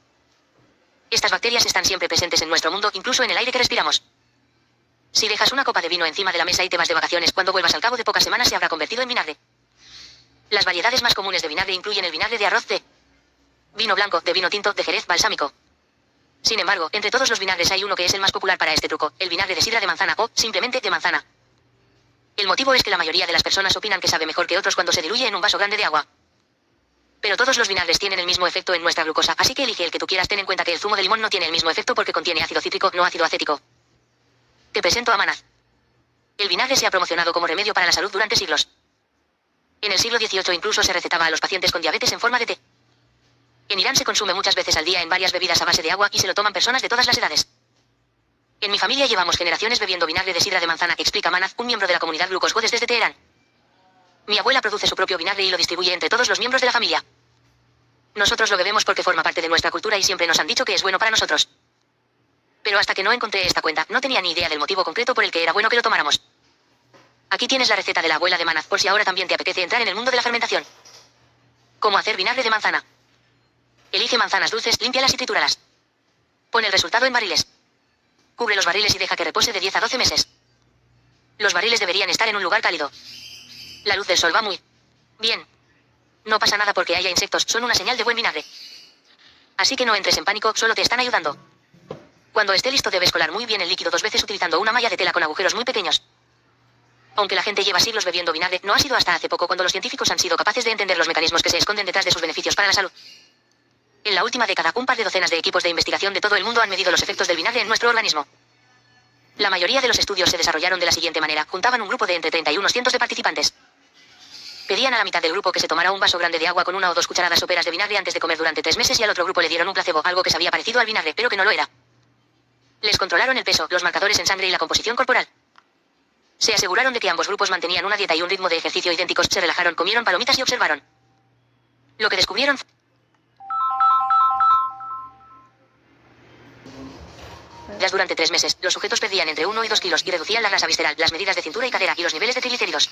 S1: Estas bacterias están siempre presentes en nuestro mundo, incluso en el aire que respiramos. Si dejas una copa de vino encima de la mesa y te vas de vacaciones, cuando vuelvas al cabo de pocas semanas se habrá convertido en vinagre. Las variedades más comunes de vinagre incluyen el vinagre de arroz, de vino blanco, de vino tinto, de jerez, balsámico. Sin embargo, entre todos los vinagres hay uno que es el más popular para este truco, el vinagre de sidra de manzana o, simplemente, de manzana. El motivo es que la mayoría de las personas opinan que sabe mejor que otros cuando se diluye en un vaso grande de agua. Pero todos los vinagres tienen el mismo efecto en nuestra glucosa, así que elige el que tú quieras. Ten en cuenta que el zumo de limón no tiene el mismo efecto porque contiene ácido cítrico, no ácido acético. Te presento a Amanaz. El vinagre se ha promocionado como remedio para la salud durante siglos. En el siglo XVIII incluso se recetaba a los pacientes con diabetes en forma de té. En Irán se consume muchas veces al día en varias bebidas a base de agua y se lo toman personas de todas las edades. En mi familia llevamos generaciones bebiendo vinagre de sidra de manzana, explica Amanaz, un miembro de la comunidad Glucose Goddess desde Teherán. Mi abuela produce su propio vinagre y lo distribuye entre todos los miembros de la familia. Nosotros lo bebemos porque forma parte de nuestra cultura y siempre nos han dicho que es bueno para nosotros. Pero hasta que no encontré esta cuenta, no tenía ni idea del motivo concreto por el que era bueno que lo tomáramos. Aquí tienes la receta de la abuela de Amanaz, por si ahora también te apetece entrar en el mundo de la fermentación. ¿Cómo hacer vinagre de manzana? Elige manzanas dulces, límpialas y tritúralas. Pon el resultado en barriles. Cubre los barriles y deja que repose de 10 a 12 meses. Los barriles deberían estar en un lugar cálido. La luz del sol va muy bien. No pasa nada porque haya insectos, son una señal de buen vinagre. Así que no entres en pánico, solo te están ayudando. Cuando esté listo debes colar muy bien el líquido 2 veces utilizando una malla de tela con agujeros muy pequeños. Aunque la gente lleva siglos bebiendo vinagre, no ha sido hasta hace poco cuando los científicos han sido capaces de entender los mecanismos que se esconden detrás de sus beneficios para la salud. En la última década, un par de docenas de equipos de investigación de todo el mundo han medido los efectos del vinagre en nuestro organismo. La mayoría de los estudios se desarrollaron de la siguiente manera: juntaban un grupo de entre 30 y unos cientos de participantes. Pedían a la mitad del grupo que se tomara un vaso grande de agua con 1 o 2 cucharadas soperas de vinagre antes de comer durante 3 meses y al otro grupo le dieron un placebo, algo que sabía parecido al vinagre, pero que no lo era. Les controlaron el peso, los marcadores en sangre y la composición corporal. Se aseguraron de que ambos grupos mantenían una dieta y un ritmo de ejercicio idénticos, se relajaron, comieron palomitas y observaron. Lo que descubrieron durante 3 meses, los sujetos perdían entre 1 y 2 kilos y reducían la grasa visceral, las medidas de cintura y cadera y los niveles de triglicéridos.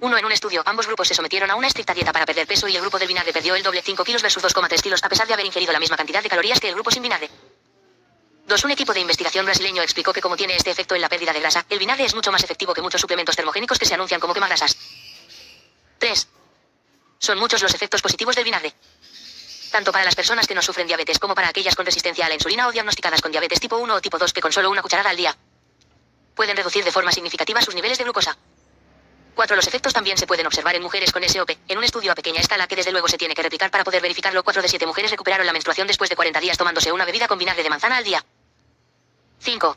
S1: En un estudio, ambos grupos se sometieron a una estricta dieta para perder peso y el grupo del vinagre perdió el doble, 5 kilos versus 2,3 kilos, a pesar de haber ingerido la misma cantidad de calorías que el grupo sin vinagre. Un equipo de investigación brasileño explicó que como tiene este efecto en la pérdida de grasa, el vinagre es mucho más efectivo que muchos suplementos termogénicos que se anuncian como quemagrasas. 3. Son muchos los efectos positivos del vinagre. Tanto para las personas que no sufren diabetes como para aquellas con resistencia a la insulina o diagnosticadas con diabetes tipo 1 o tipo 2 que con solo una cucharada al día pueden reducir de forma significativa sus niveles de glucosa. 4. Los efectos también se pueden observar en mujeres con SOP, en un estudio a pequeña escala que desde luego se tiene que replicar para poder verificarlo. 4 de 7 mujeres recuperaron la menstruación después de 40 días tomándose una bebida con vinagre de manzana al día. 5.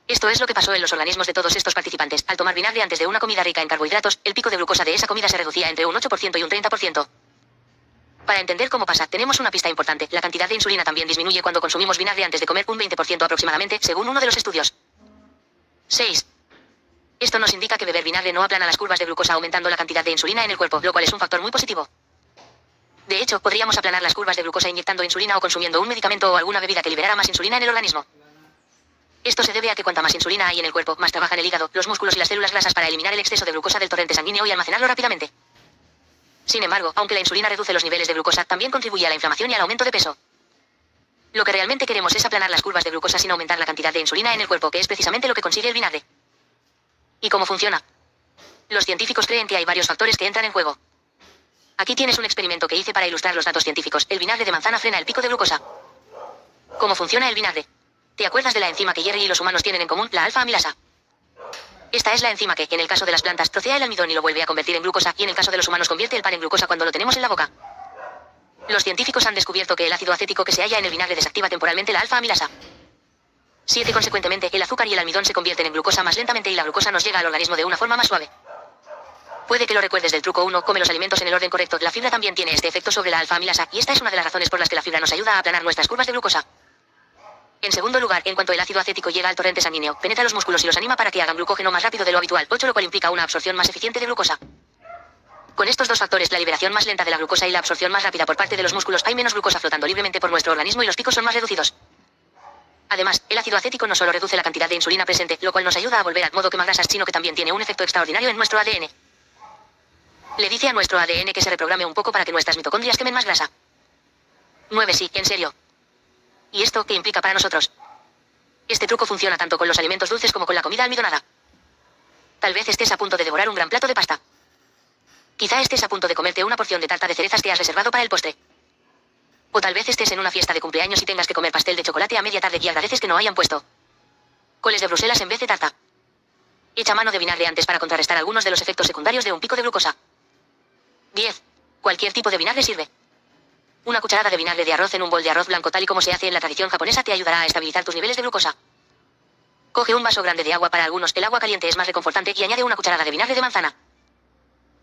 S1: Esto es lo que pasó en los organismos de todos estos participantes. Al tomar vinagre antes de una comida rica en carbohidratos, el pico de glucosa de esa comida se reducía entre un 8% y un 30%. Para entender cómo pasa, tenemos una pista importante. La cantidad de insulina también disminuye cuando consumimos vinagre antes de comer, un 20% aproximadamente, según uno de los estudios. 6. Esto nos indica que beber vinagre no aplana las curvas de glucosa aumentando la cantidad de insulina en el cuerpo, lo cual es un factor muy positivo. De hecho, podríamos aplanar las curvas de glucosa inyectando insulina o consumiendo un medicamento o alguna bebida que liberara más insulina en el organismo. Esto se debe a que cuanta más insulina hay en el cuerpo, más trabajan el hígado, los músculos y las células grasas para eliminar el exceso de glucosa del torrente sanguíneo y almacenarlo rápidamente. Sin embargo, aunque la insulina reduce los niveles de glucosa, también contribuye a la inflamación y al aumento de peso. Lo que realmente queremos es aplanar las curvas de glucosa sin aumentar la cantidad de insulina en el cuerpo, que es precisamente lo que consigue el vinagre. ¿Y cómo funciona? Los científicos creen que hay varios factores que entran en juego. Aquí tienes un experimento que hice para ilustrar los datos científicos. El vinagre de manzana frena el pico de glucosa. ¿Cómo funciona el vinagre? ¿Te acuerdas de la enzima que Jerry y los humanos tienen en común, la alfa-amilasa? Esta es la enzima que, en el caso de las plantas, trocea el almidón y lo vuelve a convertir en glucosa, y en el caso de los humanos convierte el pan en glucosa cuando lo tenemos en la boca. Los científicos han descubierto que el ácido acético que se halla en el vinagre desactiva temporalmente la alfa-amilasa. 7. Consecuentemente, el azúcar y el almidón se convierten en glucosa más lentamente y la glucosa nos llega al organismo de una forma más suave. Puede que lo recuerdes del truco 1, come los alimentos en el orden correcto. La fibra también tiene este efecto sobre la alfa-amilasa, y esta es una de las razones por las que la fibra nos ayuda a aplanar nuestras curvas de glucosa. En segundo lugar, en cuanto el ácido acético llega al torrente sanguíneo, penetra los músculos y los anima para que hagan glucógeno más rápido de lo habitual, 8, lo cual implica una absorción más eficiente de glucosa. Con estos dos factores, la liberación más lenta de la glucosa y la absorción más rápida por parte de los músculos, hay menos glucosa flotando libremente por nuestro organismo y los picos son más reducidos. Además, el ácido acético no solo reduce la cantidad de insulina presente, lo cual nos ayuda a volver al modo quemagrasas, sino que también tiene un efecto extraordinario en nuestro ADN. Le dice a nuestro ADN que se reprograme un poco para que nuestras mitocondrias quemen más grasa. 9. Sí, en serio. ¿Y esto qué implica para nosotros? Este truco funciona tanto con los alimentos dulces como con la comida almidonada. Tal vez estés a punto de devorar un gran plato de pasta. Quizá estés a punto de comerte una porción de tarta de cerezas que has reservado para el postre. O tal vez estés en una fiesta de cumpleaños y tengas que comer pastel de chocolate a media tarde y agradeces que no hayan puesto coles de Bruselas en vez de tarta. Echa mano de vinagre antes para contrarrestar algunos de los efectos secundarios de un pico de glucosa. 10. Cualquier tipo de vinagre sirve. Una cucharada de vinagre de arroz en un bol de arroz blanco tal y como se hace en la tradición japonesa te ayudará a estabilizar tus niveles de glucosa. Coge un vaso grande de agua para algunos, el agua caliente es más reconfortante y añade una cucharada de vinagre de manzana.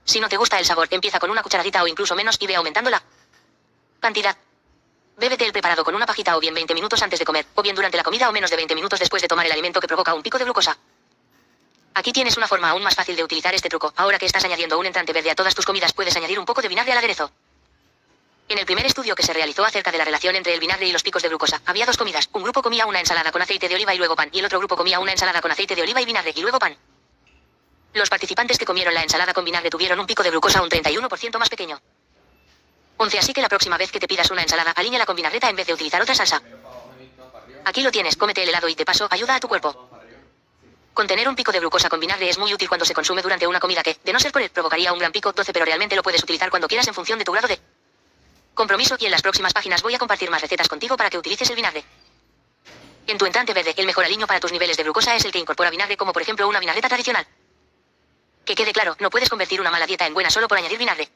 S1: Si no te gusta el sabor, empieza con una cucharadita o incluso menos y ve aumentando la cantidad. Bébete el preparado con una pajita o bien 20 minutos antes de comer, o bien durante la comida o menos de 20 minutos después de tomar el alimento que provoca un pico de glucosa. Aquí tienes una forma aún más fácil de utilizar este truco. Ahora que estás añadiendo un entrante verde a todas tus comidas, puedes añadir un poco de vinagre al aderezo. En el primer estudio que se realizó acerca de la relación entre el vinagre y los picos de glucosa, había dos comidas. Un grupo comía una ensalada con aceite de oliva y luego pan, y el otro grupo comía una ensalada con aceite de oliva y vinagre y luego pan. Los participantes que comieron la ensalada con vinagre tuvieron un pico de glucosa un 31% más pequeño. 11. Así que la próxima vez que te pidas una ensalada, alíñala con vinagreta en vez de utilizar otra salsa. Aquí lo tienes, cómete el helado y de paso, ayuda a tu cuerpo. Contener un pico de glucosa con vinagre es muy útil cuando se consume durante una comida que, de no ser por él, provocaría un gran pico. 12. Pero realmente lo puedes utilizar cuando quieras en función de tu grado de compromiso, y en las próximas páginas voy a compartir más recetas contigo para que utilices el vinagre. En tu entrante verde, el mejor aliño para tus niveles de glucosa es el que incorpora vinagre, como por ejemplo una vinagreta tradicional. Que quede claro, no puedes convertir una mala dieta en buena solo por añadir vinagre.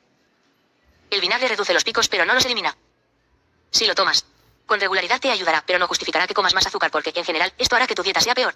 S1: El vinagre reduce los picos pero no los elimina. Si lo tomas con regularidad te ayudará, pero no justificará que comas más azúcar porque, en general, esto hará que tu dieta sea peor.